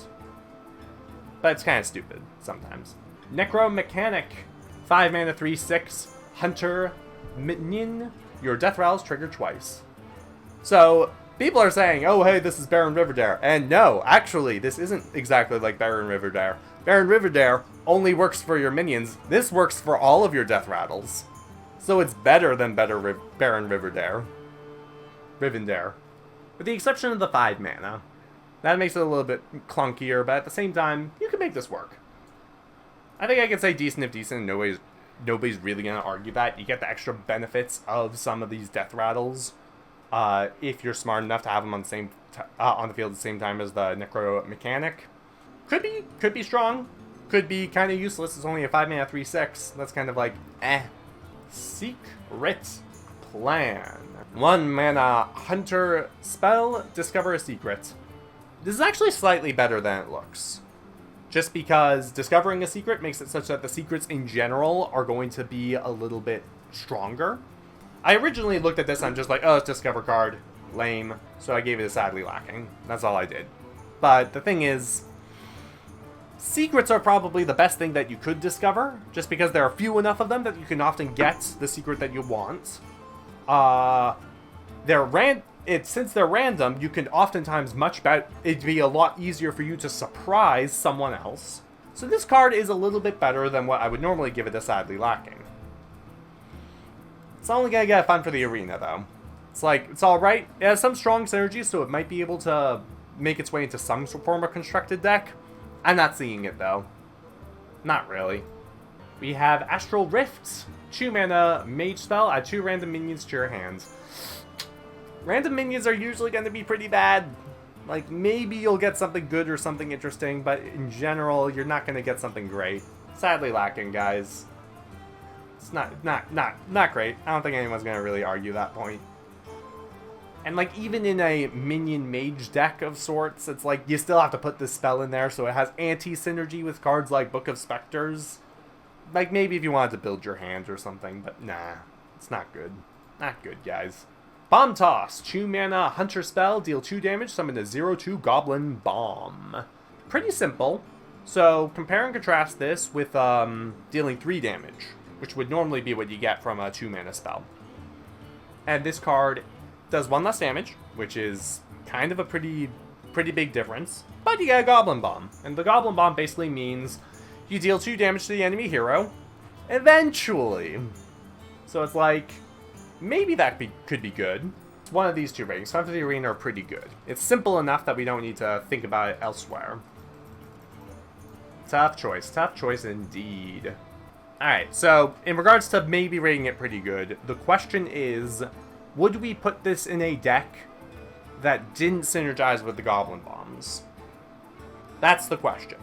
But it's kind of stupid sometimes. Necromancer. 5 mana, 3/6. Hunter minion. Your Death Rattles trigger twice. So, people are saying, oh hey, this is Baron Riverdare. And no, actually, this isn't exactly like Baron Riverdare. Baron Riverdare only works for your minions. This works for all of your Death Rattles. So it's better than Baron Riverdare. Rivendare. With the exception of the 5 mana. That makes it a little bit clunkier, but at the same time, you can make this work. I think I can say decent if decent. Nobody's really going to argue that. You get the extra benefits of some of these Death Rattles. If you're smart enough to have them on the field at the same time as the Necromancer. Could be strong. Could be kind of useless. It's only a 5 mana 3/6. That's kind of like, Secret Plan. 1 mana Hunter spell. Discover a secret. This is actually slightly better than it looks. Just because discovering a secret makes it such that the secrets in general are going to be a little bit stronger. I originally looked at this and I'm just like, oh, it's discover card. Lame. So I gave it a sadly lacking. That's all I did. But the thing is, secrets are probably the best thing that you could discover, just because there are few enough of them that you can often get the secret that you want. since they're random, you can oftentimes it'd be a lot easier for you to surprise someone else. So this card is a little bit better than what I would normally give it a Sadly Lacking. It's only gonna get fun for the arena, though. It's alright. It has some strong synergy, so it might be able to make its way into some form of constructed deck. I'm not seeing it, though. Not really. We have Astral Rift, 2 mana mage spell, add 2 random minions to your hands. Random minions are usually going to be pretty bad. Like, maybe you'll get something good or something interesting, but in general, you're not going to get something great. Sadly Lacking, guys. It's not great. I don't think anyone's going to really argue that point. And, like, even in a minion mage deck of sorts, it's like, you still have to put this spell in there, so it has anti-synergy with cards like Book of Specters. Like, maybe if you wanted to build your hand or something, but nah. It's not good. Not good, guys. Bomb Toss. 2 mana Hunter spell, deal 2 damage, summon a 0/2 Goblin Bomb. Pretty simple. So, compare and contrast this with dealing 3 damage, which would normally be what you get from a 2 mana spell. And this card does 1 less damage, which is kind of a pretty big difference, but you get a Goblin Bomb. And the Goblin Bomb basically means you deal 2 damage to the enemy hero, eventually. So it's like, maybe that could be good. One of these 2 ratings. Fun for the Arena are pretty good. It's simple enough that we don't need to think about it elsewhere. Tough choice indeed. Alright, so in regards to maybe rating it pretty good, the question is, would we put this in a deck that didn't synergize with the Goblin Bombs? That's the question.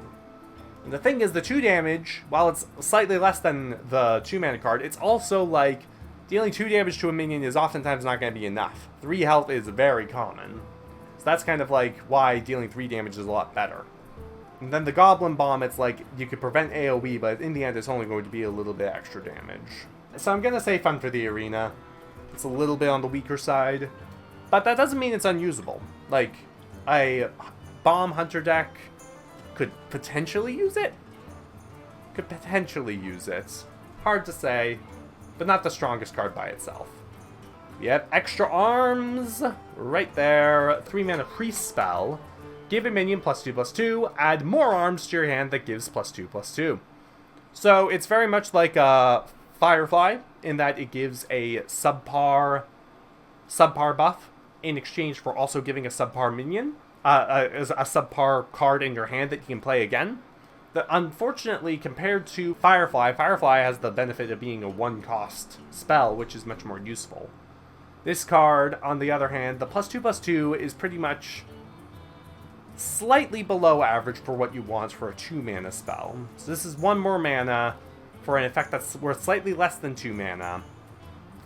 And the thing is, the 2 damage, while it's slightly less than the 2 mana card, it's also like, dealing 2 damage to a minion is oftentimes not going to be enough. 3 health is very common. So that's kind of like why dealing 3 damage is a lot better. And then the Goblin Bomb, it's like, you could prevent AoE, but in the end it's only going to be a little bit extra damage. So I'm going to say fun for the arena. It's a little bit on the weaker side, but that doesn't mean it's unusable. Like, a Bomb Hunter deck could potentially use it. Hard to say, but not the strongest card by itself. Yep, Extra Arms, right there. 3 mana Priest spell. Give a minion +2/+2, add more arms to your hand that gives +2/+2. So it's very much like a Firefly, in that it gives a subpar buff in exchange for also giving a subpar minion, a subpar card in your hand that you can play again. Unfortunately, compared to Firefly has the benefit of being a 1-cost spell, which is much more useful. This card, on the other hand, the +2/+2 is pretty much slightly below average for what you want for a 2 mana spell. So this is 1 more mana for an effect that's worth slightly less than 2 mana.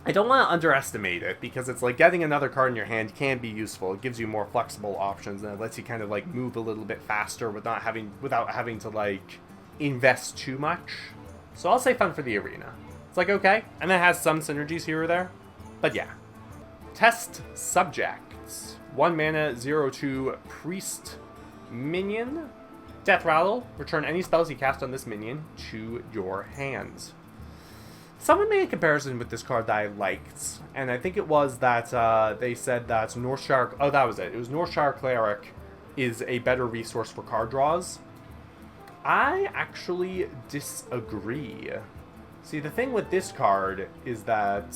I don't want to underestimate it, because it's like getting another card in your hand can be useful. It gives you more flexible options, and it lets you kind of like move a little bit faster without having to like invest too much. So I'll say fun for the arena. It's like, okay, and it has some synergies here or there, but yeah. Test Subjects. 1 mana, 0/2 Priest minion. Death Rattle. Return any spells you cast on this minion to your hands. Someone made a comparison with this card that I liked, and I think it was that they said that Northshire... Oh, that was it. It was Northshire Cleric is a better resource for card draws. I actually disagree. See, the thing with this card is that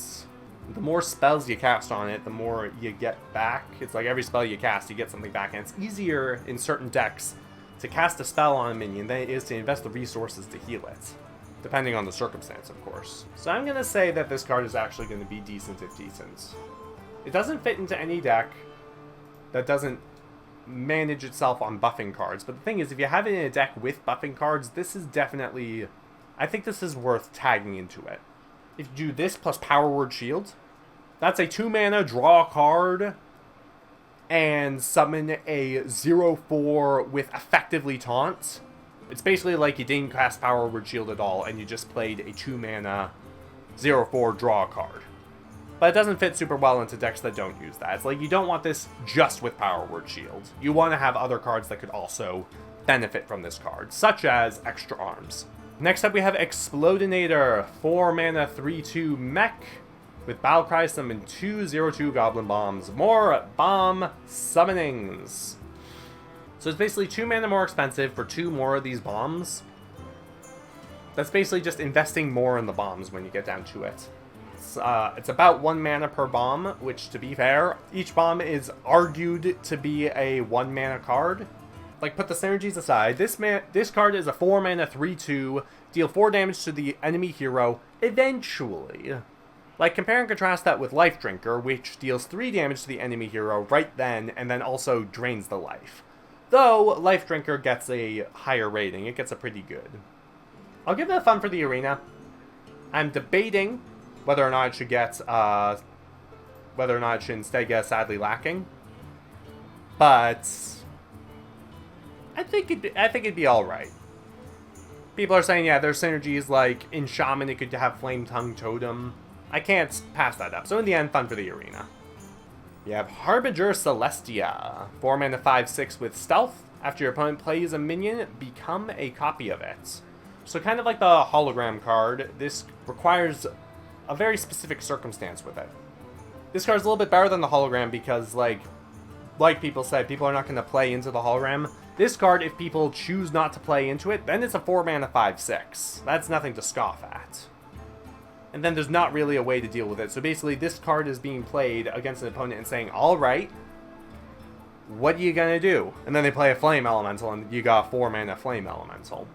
the more spells you cast on it, the more you get back. It's like every spell you cast, you get something back, and it's easier in certain decks to cast a spell on a minion than it is to invest the resources to heal it. Depending on the circumstance, of course. So I'm going to say that this card is actually going to be decent if decent. It doesn't fit into any deck that doesn't manage itself on buffing cards. But the thing is, if you have it in a deck with buffing cards, this is definitely... I think this is worth tagging into it. If you do this plus Power Word Shield, that's a 2 mana, draw a card, and summon a 0/4 with effectively taunt. It's basically like you didn't cast Power Word Shield at all, and you just played a 2 mana 0/4 draw card. But it doesn't fit super well into decks that don't use that. It's like you don't want this just with Power Word Shield. You want to have other cards that could also benefit from this card, such as Extra Arms. Next up we have Explodinator, 4 mana 3/2 mech. With Battlecry, summon 2/02 Goblin Bombs. More bomb summonings. So it's basically 2 mana more expensive for 2 more of these bombs. That's basically just investing more in the bombs when you get down to it. It's about 1 mana per bomb, which, to be fair, each bomb is argued to be a 1 mana card. Like, put the synergies aside, this card is a 4 mana 3/2, deal 4 damage to the enemy hero eventually. Like, compare and contrast that with Life Drinker, which deals 3 damage to the enemy hero right then, and then also drains the life. Though, Life Drinker gets a higher rating, it gets a pretty good. I'll give it a fun for the arena. I'm debating whether or not it should get, whether or not it should instead get Sadly Lacking. But I think it'd be alright. People are saying, yeah, there's synergies like in Shaman it could have Flame Tongue Totem. I can't pass that up. So in the end, fun for the arena. You have Harbinger Celestia. 4 mana 5/6 with Stealth. After your opponent plays a minion, become a copy of it. So kind of like the hologram card, this requires a very specific circumstance with it. This card's a little bit better than the hologram because, like people said, people are not going to play into the hologram. This card, if people choose not to play into it, then it's a 4 mana 5/6. That's nothing to scoff at. And then there's not really a way to deal with it. So basically, this card is being played against an opponent and saying, alright, what are you going to do? And then they play a Flame Elemental, and you got a 4 mana Flame Elemental.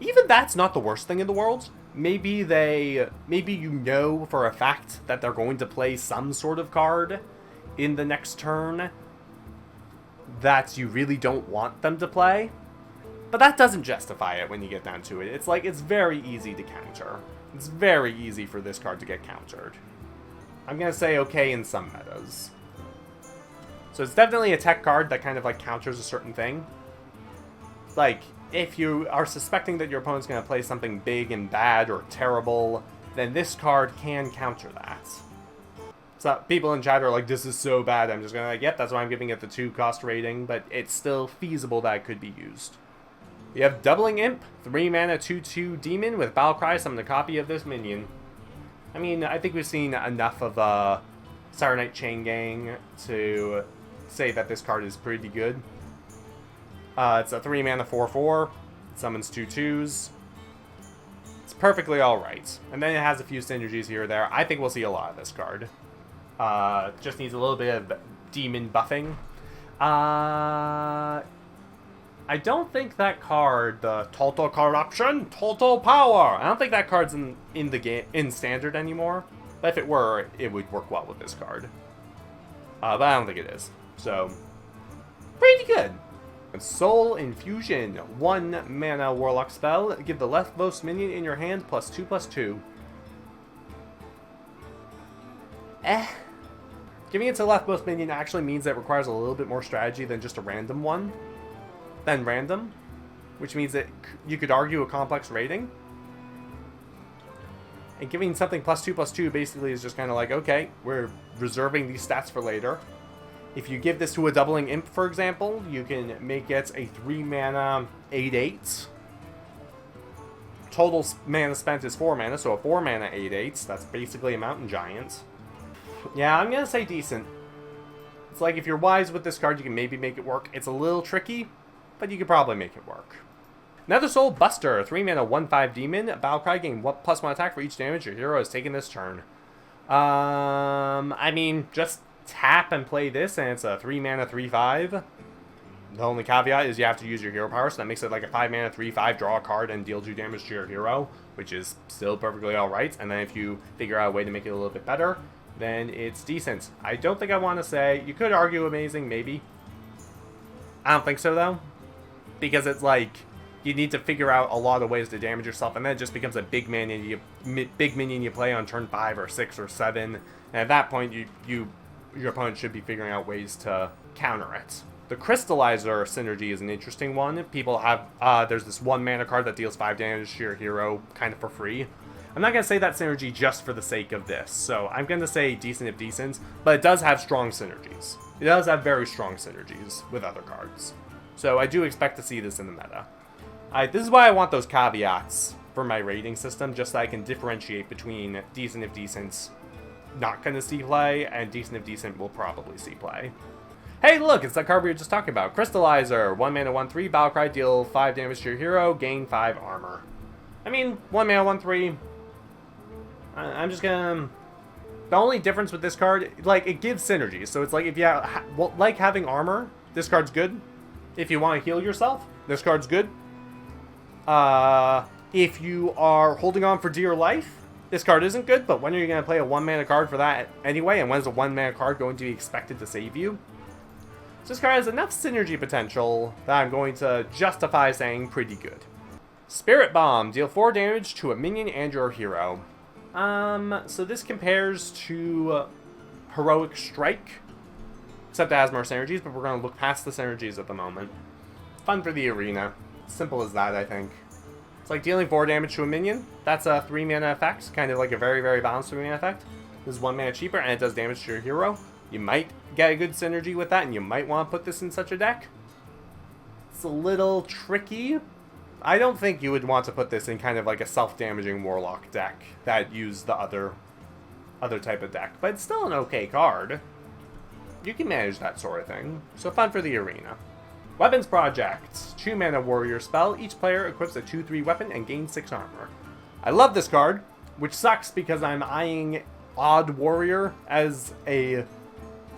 Even that's not the worst thing in the world. Maybe you know for a fact that they're going to play some sort of card in the next turn that you really don't want them to play. But that doesn't justify it when you get down to it. It's like, it's very easy to counter. It's very easy for this card to get countered. I'm going to say okay in some metas. So it's definitely a tech card that kind of like counters a certain thing. Like, if you are suspecting that your opponent's going to play something big and bad or terrible, then this card can counter that. So people in chat are like, this is so bad, I'm just going to like, yep, that's why I'm giving it the 2 cost rating, but it's still feasible that it could be used. You have Doubling Imp, 3 mana 2/2 Demon with Battlecry, summon a copy of this minion. I mean, I think we've seen enough of Sirenite Chain Gang to say that this card is pretty good. It's a 3 mana 4/4, it summons 2/2s. It's perfectly alright. And then it has a few synergies here or there. I think we'll see a lot of this card. Just needs a little bit of demon buffing. I don't think that card, the Total Corruption, Total Power, I don't think that card's in the game in Standard anymore. But if it were, it would work well with this card. But I don't think it is. So, pretty good. Soul Infusion, 1 mana Warlock spell. Give the leftmost minion in your hand +2/+2. Giving it to the leftmost minion actually means that it requires a little bit more strategy than just a random one. Which means that you could argue a complex rating. And giving something +2/+2 basically is just kind of like, okay, we're reserving these stats for later. If you give this to a Doubling Imp, for example, you can make it a 3 mana 8/8. Total mana spent is 4 mana, so a 4 mana 8/8. That's basically a Mountain Giant. Yeah, I'm going to say decent. It's like if you're wise with this card, you can maybe make it work. It's a little tricky, but you could probably make it work. Nether Soul Buster, 3 mana 1/5 Demon. Battlecry, gain +1 attack for each damage your hero has taken this turn. I mean, just tap and play this, and it's a 3 mana 3/5. The only caveat is you have to use your hero power, so that makes it like a 5 mana 3/5, draw a card and deal 2 damage to your hero, which is still perfectly alright. And then if you figure out a way to make it a little bit better, then it's decent. I don't think I want to say, you could argue amazing, maybe. I don't think so, though. Because it's like, you need to figure out a lot of ways to damage yourself, and then it just becomes a big minion you play on turn 5 or 6 or 7. And at that point, your opponent should be figuring out ways to counter it. The Crystallizer Synergy is an interesting one. People have, there's this 1 mana card that deals 5 damage to your hero kind of for free. I'm not going to say that synergy just for the sake of this, so I'm going to say decent if decent, but it does have strong synergies. It does have very strong synergies with other cards. So I do expect to see this in the meta. This is why I want those caveats for my rating system, just so I can differentiate between decent if decent not going to see play, and Decent if Decent will probably see play. Hey, look, it's that card we were just talking about. Crystallizer, 1 mana, 1/3, Battlecry, deal 5 damage to your hero, gain 5 armor. I mean, 1 mana, 1/3. I'm just gonna... The only difference with this card, like, it gives synergy. So it's like, if you like having armor, this card's good. If you want to heal yourself, this card's good. If you are holding on for dear life, this card isn't good. But when are you going to play a 1 mana card for that anyway? And when is a 1 mana card going to be expected to save you? So this card has enough synergy potential that I'm going to justify saying pretty good. Spirit Bomb. Deal 4 damage to a minion and your hero. So this compares to Heroic Strike, except it has more synergies, but we're going to look past the synergies at the moment. Fun for the arena. Simple as that, I think. It's like dealing 4 damage to a minion. That's a 3 mana effect, kind of like a very, very balanced 3 mana effect. This is 1 mana cheaper, and it does damage to your hero. You might get a good synergy with that, and you might want to put this in such a deck. It's a little tricky. I don't think you would want to put this in kind of like a self-damaging Warlock deck that used the other type of deck. But it's still an okay card. You can manage that sort of thing. So fun for the arena. Weapons Project. 2 mana warrior spell. Each player equips a 2/3 weapon and gains 6 armor. I love this card, which sucks because I'm eyeing Odd Warrior as a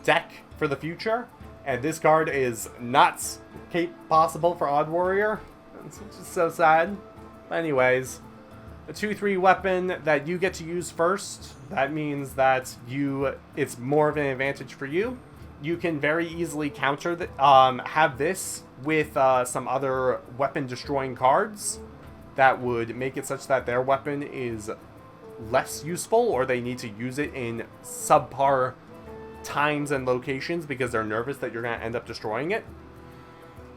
deck for the future, and this card is not possible for Odd Warrior. It's just so sad. But anyways, a 2/3 weapon that you get to use first. That means that it's more of an advantage for you. You can very easily counter have this with some other weapon destroying cards that would make it such that their weapon is less useful, or they need to use it in subpar times and locations because they're nervous that you're going to end up destroying it.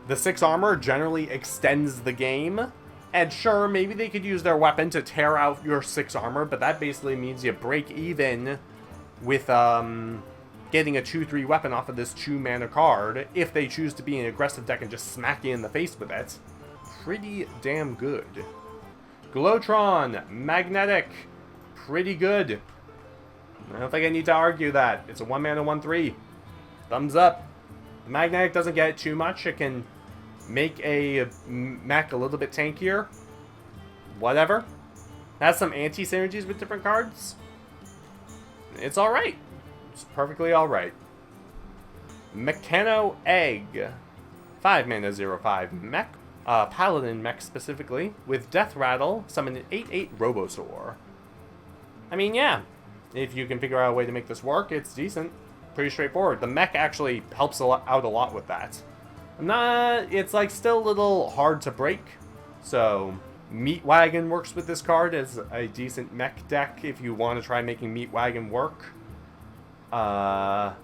The 6 armor generally extends the game, and sure, maybe they could use their weapon to tear out your 6 armor, but that basically means you break even with getting a 2/3 weapon off of this 2 mana card if they choose to be an aggressive deck and just smack you in the face with it. Pretty damn good. Glowtron, magnetic, pretty good. I don't think I need to argue that. It's a 1 mana 1/3. Thumbs up. The magnetic doesn't get it too much. It can make a mech a little bit tankier. Whatever. Has some anti-synergies with different cards. It's alright. It's perfectly alright. Mechano Egg. 5 mana 0/5 mech. Paladin mech specifically. With Death Rattle, summon an 8/8 Robosaur. I mean, yeah. If you can figure out a way to make this work, it's decent. Pretty straightforward. The mech actually helps out a lot with that. It's like still a little hard to break. So Meat Wagon works with this card as a decent mech deck if you want to try making Meat Wagon work. Buffing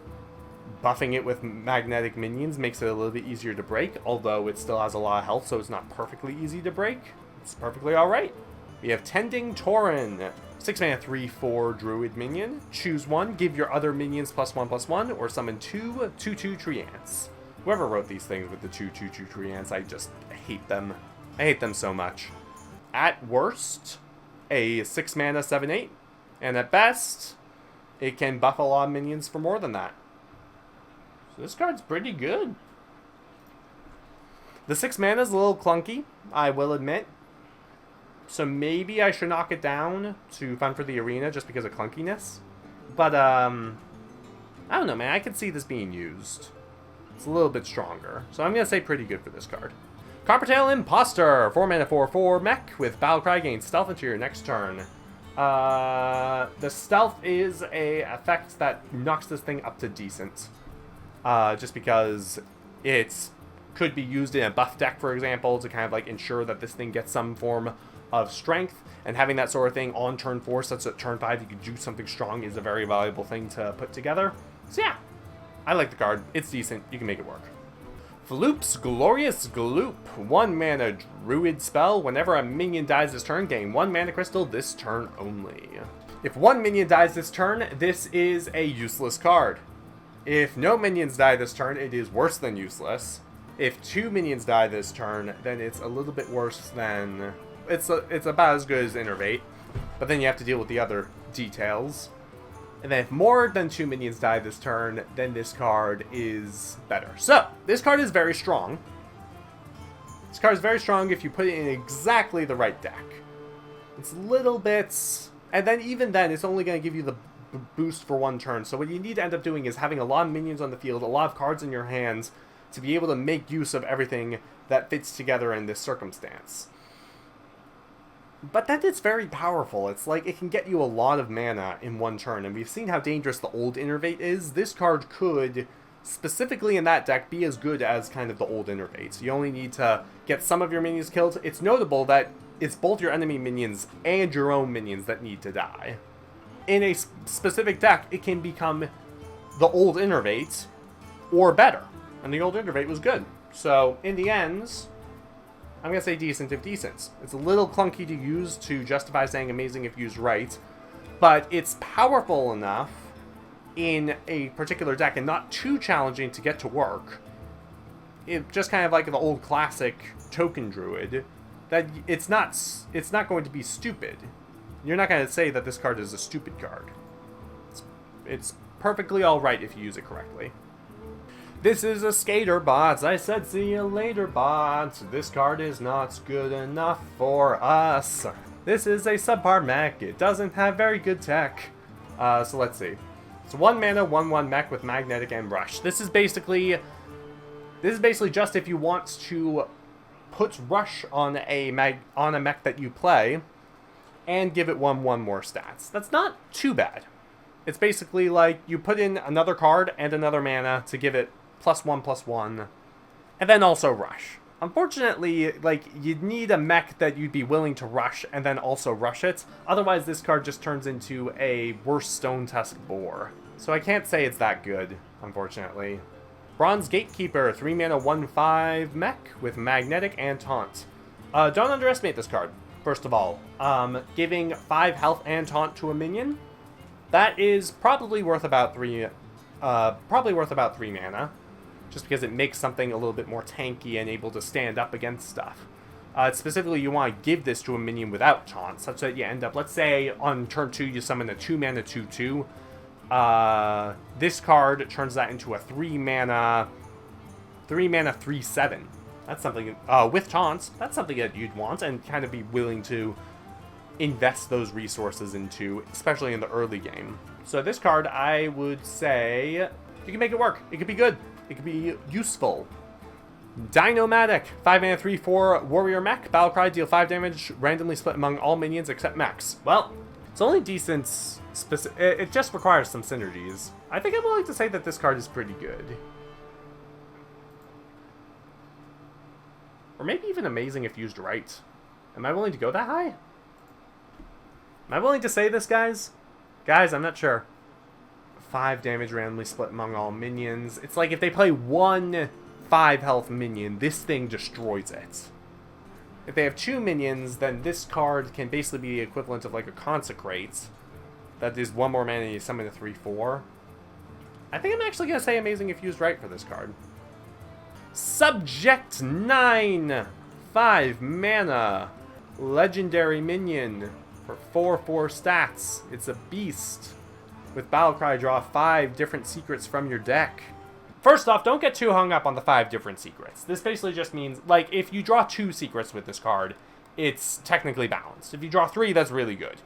it with magnetic minions makes it a little bit easier to break, although it still has a lot of health, so it's not perfectly easy to break. It's perfectly alright. We have Tending Tauren. 6 mana 3/4 druid minion. Choose one, give your other minions +1/+1, or summon 2 2/2 treants. Whoever wrote these things with the 2/2 treants, I just hate them. I hate them so much. At worst, a 6 mana 7/8, and at best, it can buff a lot of minions for more than that. So this card's pretty good. The 6 mana is a little clunky, I will admit. So maybe I should knock it down to Fun for the Arena just because of clunkiness. But, I don't know, man. I could see this being used. It's a little bit stronger. So I'm going to say pretty good for this card. Coppertail Imposter. 4 mana 4/4 mech with Battlecry, gains stealth until your next turn. The stealth is a effect that knocks this thing up to decent. Just because it could be used in a buff deck, for example, to kind of like ensure that this thing gets some form of strength, and having that sort of thing on turn 4 such that turn 5 you can do something strong is a very valuable thing to put together. So yeah, I like the card. It's decent. You can make it work. Floop's Glorious Gloop. 1 mana druid spell. Whenever a minion dies this turn, gain 1 mana crystal this turn only. If 1 minion dies this turn, this is a useless card. If no minions die this turn, it is worse than useless. If 2 minions die this turn, then it's a little bit worse than... It's about as good as Innervate, but then you have to deal with the other details. And then if more than 2 minions die this turn, then this card is better. So, this card is very strong. This card is very strong if you put it in exactly the right deck. It's little bits, and then even then, it's only going to give you the boost for 1 turn. So what you need to end up doing is having a lot of minions on the field, a lot of cards in your hands, to be able to make use of everything that fits together in this circumstance. But then it's very powerful. It's like it can get you a lot of mana in 1 turn, and we've seen how dangerous the old Innervate is. This card could, specifically in that deck, be as good as kind of the old Innervate. So you only need to get some of your minions killed. It's notable that it's both your enemy minions and your own minions that need to die. In a specific deck, it can become the old Innervate or better. And the old Innervate was good. So, in the end, I'm going to say decent if decent. It's a little clunky to use to justify saying amazing if used right, but it's powerful enough in a particular deck and not too challenging to get to work. It just kind of like the old classic token druid, that it's not going to be stupid. You're not going to say that this card is a stupid card. It's perfectly alright if you use it correctly. This is a skater bot. I said see you later bot. This card is not good enough for us. This is a subpar mech. It doesn't have very good tech. So let's see. It's 1 mana, 1/1 mech with magnetic and rush. This is basically just if you want to put rush on a mech that you play and give it 1/1 more stats. That's not too bad. It's basically like you put in another card and another mana to give it +1/+1, and then also rush. Unfortunately, like, you'd need a mech that you'd be willing to rush and then also rush it. Otherwise, this card just turns into a worse Stone Tusk Boar. So I can't say it's that good, unfortunately. Bronze Gatekeeper, 3 mana, 1/5 mech with magnetic and taunt. Don't underestimate this card, first of all. Giving 5 health and taunt to a minion, that is probably worth about 3 mana. Just because it makes something a little bit more tanky and able to stand up against stuff. Specifically, you want to give this to a minion without taunt, such that you end up, let's say, on turn 2, you summon a 2 mana 2/2. This card turns that into a 3 mana 3/7. That's something, with taunts, that's something that you'd want and kind of be willing to invest those resources into, especially in the early game. So this card, I would say, you can make it work. It could be good. It could be useful. Dynomatic, 5 mana 3/4 warrior mech. Battlecry, deal 5 damage, randomly split among all minions except mechs. Well, it's only decent. It just requires some synergies. I think I'm willing to say that this card is pretty good. Or maybe even amazing if used right. Am I willing to go that high? Am I willing to say this, guys? Guys, I'm not sure. 5 damage randomly split among all minions. It's like if they play 1 5 health minion, this thing destroys it. If they have 2 minions, then this card can basically be the equivalent of like a Consecrate. That is 1 more mana and you summon a 3/4. I think I'm actually going to say amazing if used right for this card. Subject 9, 5 mana, legendary minion for 4/4 stats. It's a beast. With Battlecry, draw 5 different secrets from your deck. First off, don't get too hung up on the 5 different secrets. This basically just means, like, if you draw 2 secrets with this card, it's technically balanced. If you draw 3, that's really good.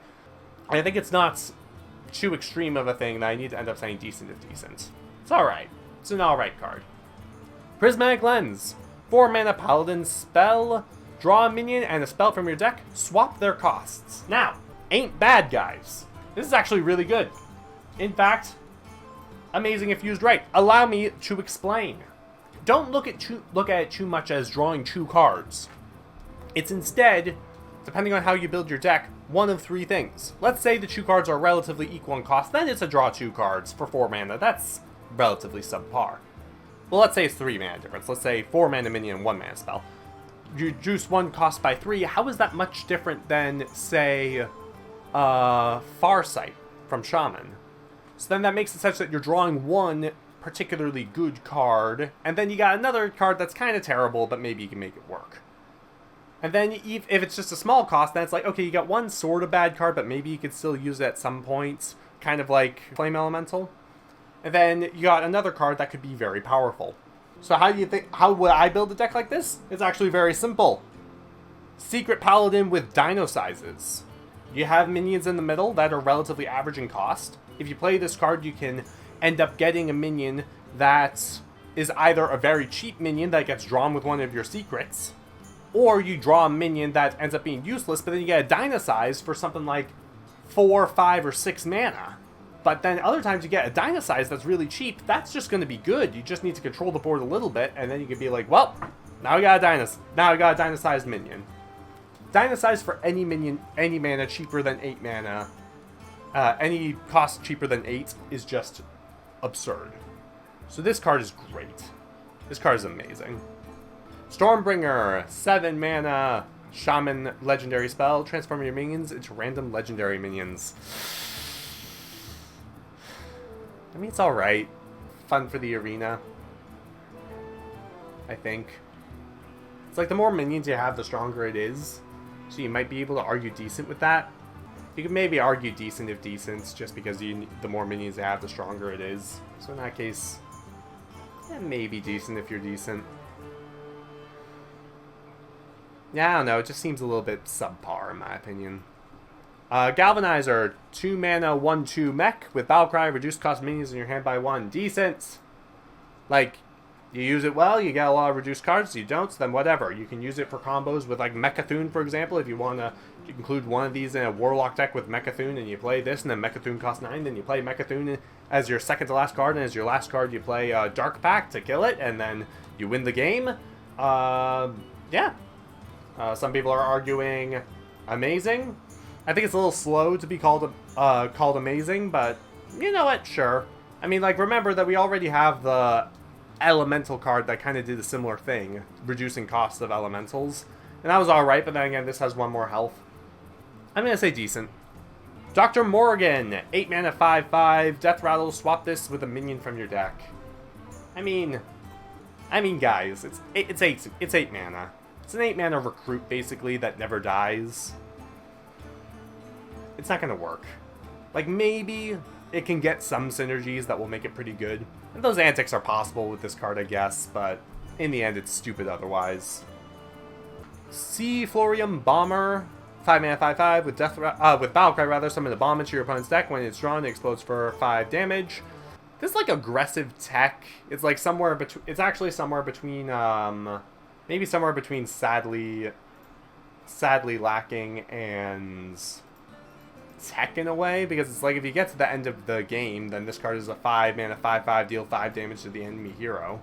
I think it's not too extreme of a thing that I need to end up saying decent if decent. It's alright. It's an alright card. Prismatic Lens. 4 mana paladin spell. Draw a minion and a spell from your deck. Swap their costs. Now, ain't bad, guys. This is actually really good. In fact, amazing if used right. Allow me to explain. Don't look at it too much as drawing 2 cards. It's instead, depending on how you build your deck, one of 3 things. Let's say the 2 cards are relatively equal in cost, then it's a draw 2 cards for 4 mana. That's relatively subpar. Well, let's say it's 3 mana difference. Let's say 4 mana minion, 1 mana spell. You reduce 1 cost by 3. How is that much different than, say, Farsight from Shaman? So then that makes it such that you're drawing 1 particularly good card, and then you got another card that's kind of terrible, but maybe you can make it work. And then if it's just a small cost, then it's like, okay, you got 1 sort of bad card, but maybe you could still use it at some point. kind of like Flame Elemental. And then you got another card that could be very powerful. So how would I build a deck like this? It's actually very simple. Secret Paladin with Dino sizes. You have minions in the middle that are relatively average in cost. If you play this card, you can end up getting a minion that is either a very cheap minion that gets drawn with one of your secrets, or you draw a minion that ends up being useless, but then you get a Dino size for something like 4, 5, or 6 mana. But then other times you get a Dino size that's really cheap. That's just going to be good. You just need to control the board a little bit, and then you can be like, well, now we got a Dino-sized minion. Dino size for any minion, any mana cheaper than 8 mana, any cost cheaper than 8 is just absurd. So this card is great. This card is amazing. Stormbringer, 7 mana, Shaman legendary spell, transform your minions into random legendary minions. I mean, it's alright. Fun for the arena, I think. It's like the more minions you have, the stronger it is. So you might be able to argue decent with that. You could maybe argue decent if decent, just because the more minions you have, the stronger it is. So in that case, yeah, maybe decent if you're decent. Yeah, I don't know, it just seems a little bit subpar in my opinion. Galvanizer, 2 mana, 1/2 mech with Battlecry, reduced cost minions in your hand by 1. Decent. Like, you use it well, you get a lot of reduced cards. You don't, then whatever. You can use it for combos with like Mechathune, for example. If you want to include one of these in a Warlock deck with Mechathune, and you play this, and then Mechathune costs 9, then you play Mechathune as your second to last card, and as your last card you play Dark Pact to kill it, and then you win the game. Yeah. Some people are arguing amazing. I think it's a little slow to be called amazing, but you know what? Sure. I mean, like, remember that we already have the elemental card that kind of did a similar thing, reducing costs of elementals, and that was alright, but then again, this has 1 more health. I'm gonna say decent. Dr. Morgan, 8 mana, 5/5, Death Rattle, swap this with a minion from your deck. I mean guys, it's 8 mana. It's an 8 mana recruit, basically, that never dies. It's not gonna work. Like, maybe it can get some synergies that will make it pretty good. And those antics are possible with this card, I guess, but in the end, it's stupid otherwise. Sea Florium Bomber, 5 mana, 5/5 with Battlecry, rather. Summon a bomb into your opponent's deck. When it's drawn, it explodes for 5 damage. This is like aggressive tech. It's like somewhere between. It's actually somewhere between. Maybe somewhere between sadly lacking and tech in a way, because it's like if you get to the end of the game, then this card is a 5 mana, 5/5, deal 5 damage to the enemy hero.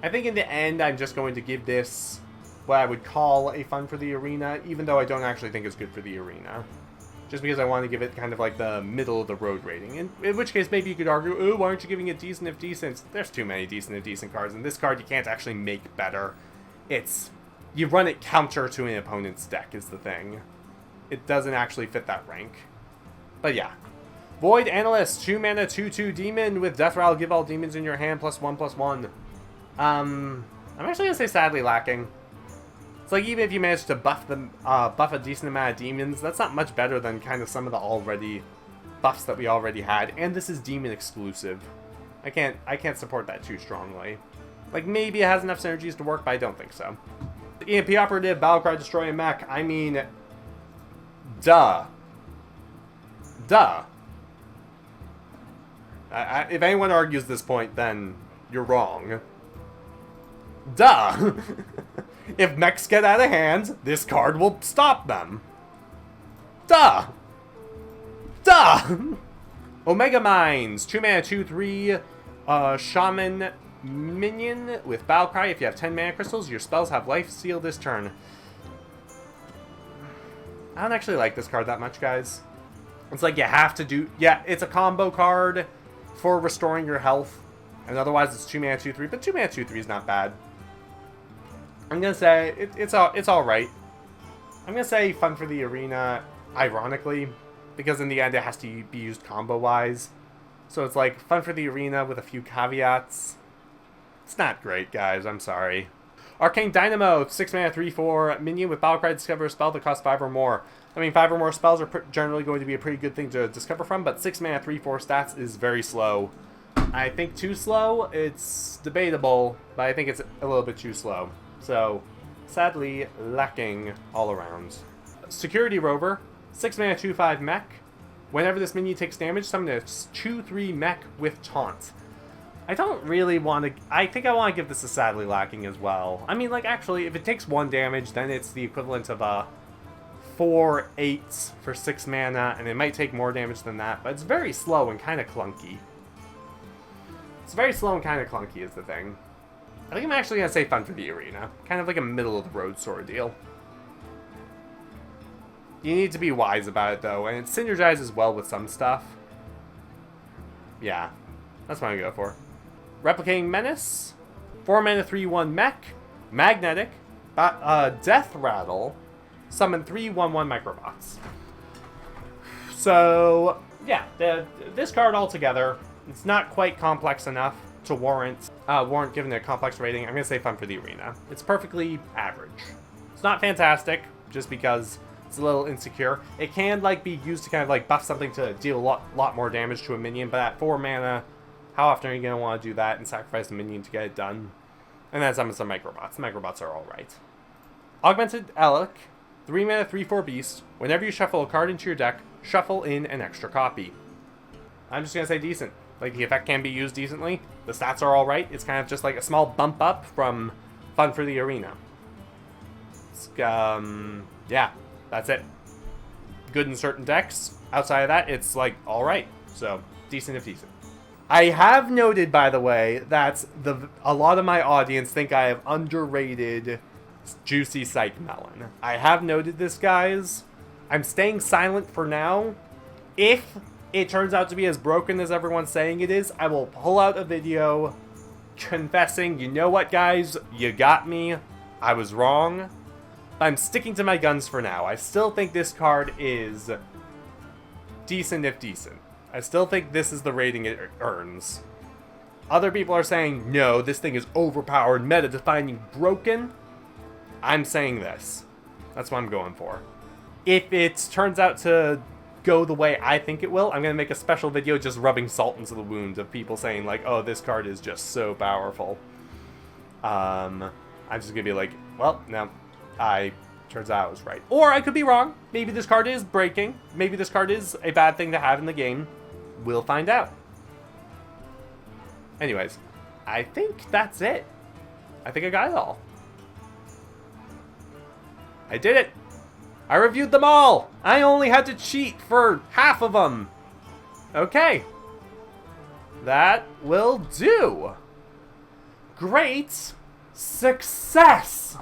I think in the end, I'm just going to give this what I would call a fun for the arena, even though I don't actually think it's good for the arena. Just because I want to give it kind of like the middle of the road rating. In which case, maybe you could argue, oh, why aren't you giving it decent if decent? There's too many decent if decent cards, and this card you can't actually make better. You run it counter to an opponent's deck is the thing. It doesn't actually fit that rank. But yeah. Void Analyst, 2 mana, 2/2 demon with Death Rattle, give all demons in your hand +1/+1. I'm actually gonna say sadly lacking. It's like, even if you manage to buff a decent amount of demons, that's not much better than kind of some of the buffs that we already had. And this is demon exclusive. I can't support that too strongly. Like, maybe it has enough synergies to work, but I don't think so. The EMP Operative, Battlecry, destroy a mech. I mean, duh. If anyone argues this point, then you're wrong. Duh. If mechs get out of hand, this card will stop them. Duh. Omega Mines, 2 mana, 2/3, Shaman minion with Battlecry. If you have 10 mana crystals, your spells have life steal this turn. I don't actually like this card that much, guys. It's like you have to do... Yeah, it's a combo card for restoring your health. And otherwise it's 2 mana, 2/3. But 2 mana, 2/3 is not bad. I'm going to say it's alright. I'm going to say fun for the arena, ironically. Because in the end it has to be used combo-wise. So it's like fun for the arena with a few caveats. It's not great, guys. I'm sorry. Arcane Dynamo, 6 mana, 3/4 minion with Battlecry, discover a spell that costs 5 or more. I mean, 5 or more spells are generally going to be a pretty good thing to discover from, but 6 mana, 3/4 stats is very slow. I think too slow. It's debatable, but I think it's a little bit too slow. So, sadly, lacking all around. Security Rover, 6 mana, 2/5 mech. Whenever this minion takes damage, summon a 2/3 mech with taunt. I don't really want to... I think I want to give this a sadly lacking as well. I mean, like, actually, if it takes 1 damage, then it's the equivalent of a 4/8 for 6 mana, and it might take more damage than that, but it's very slow and kind of clunky. It's very slow and kind of clunky is the thing. I think I'm actually going to say fun for the arena. Kind of like a middle-of-the-road sort of deal. You need to be wise about it, though, and it synergizes well with some stuff. Yeah, that's what I'm going to go for. Replicating Menace, 4 mana, 3/1 mech, Magnetic, Death Rattle, summon 3/1/1 Microbots. So, yeah, this card altogether, it's not quite complex enough to warrant giving it a complex rating. I'm going to say fun for the arena. It's perfectly average. It's not fantastic, just because it's a little insecure. It can, like, be used to kind of, like, buff something to deal a lot more damage to a minion, but at 4 mana... How often are you going to want to do that and sacrifice a minion to get it done? And then summon some Microbots. The Microbots are alright. Augmented Elec, 3 mana, 3/4 beast. Whenever you shuffle a card into your deck, shuffle in an extra copy. I'm just going to say decent. Like, the effect can be used decently. The stats are alright. It's kind of just like a small bump up from fun for the arena. It's, yeah, that's it. Good in certain decks. Outside of that, it's like, alright. So, decent if decent. I have noted, by the way, that a lot of my audience think I have underrated Juicy Psych Melon. I have noted this, guys. I'm staying silent for now. If it turns out to be as broken as everyone's saying it is, I will pull out a video confessing, you know what, guys? You got me. I was wrong. I'm sticking to my guns for now. I still think this card is decent if decent. I still think this is the rating it earns. Other people are saying, no, this thing is overpowered, meta-defining, broken. I'm saying this. That's what I'm going for. If it turns out to go the way I think it will, I'm going to make a special video just rubbing salt into the wound of people saying, like, oh, this card is just so powerful. I'm just going to be like, well, no, turns out I was right. Or I could be wrong. Maybe this card is breaking. Maybe this card is a bad thing to have in the game. We'll find out. Anyways, I think that's it. I think I got it all. I did it. I reviewed them all. I only had to cheat for half of them. Okay. That will do. Great success.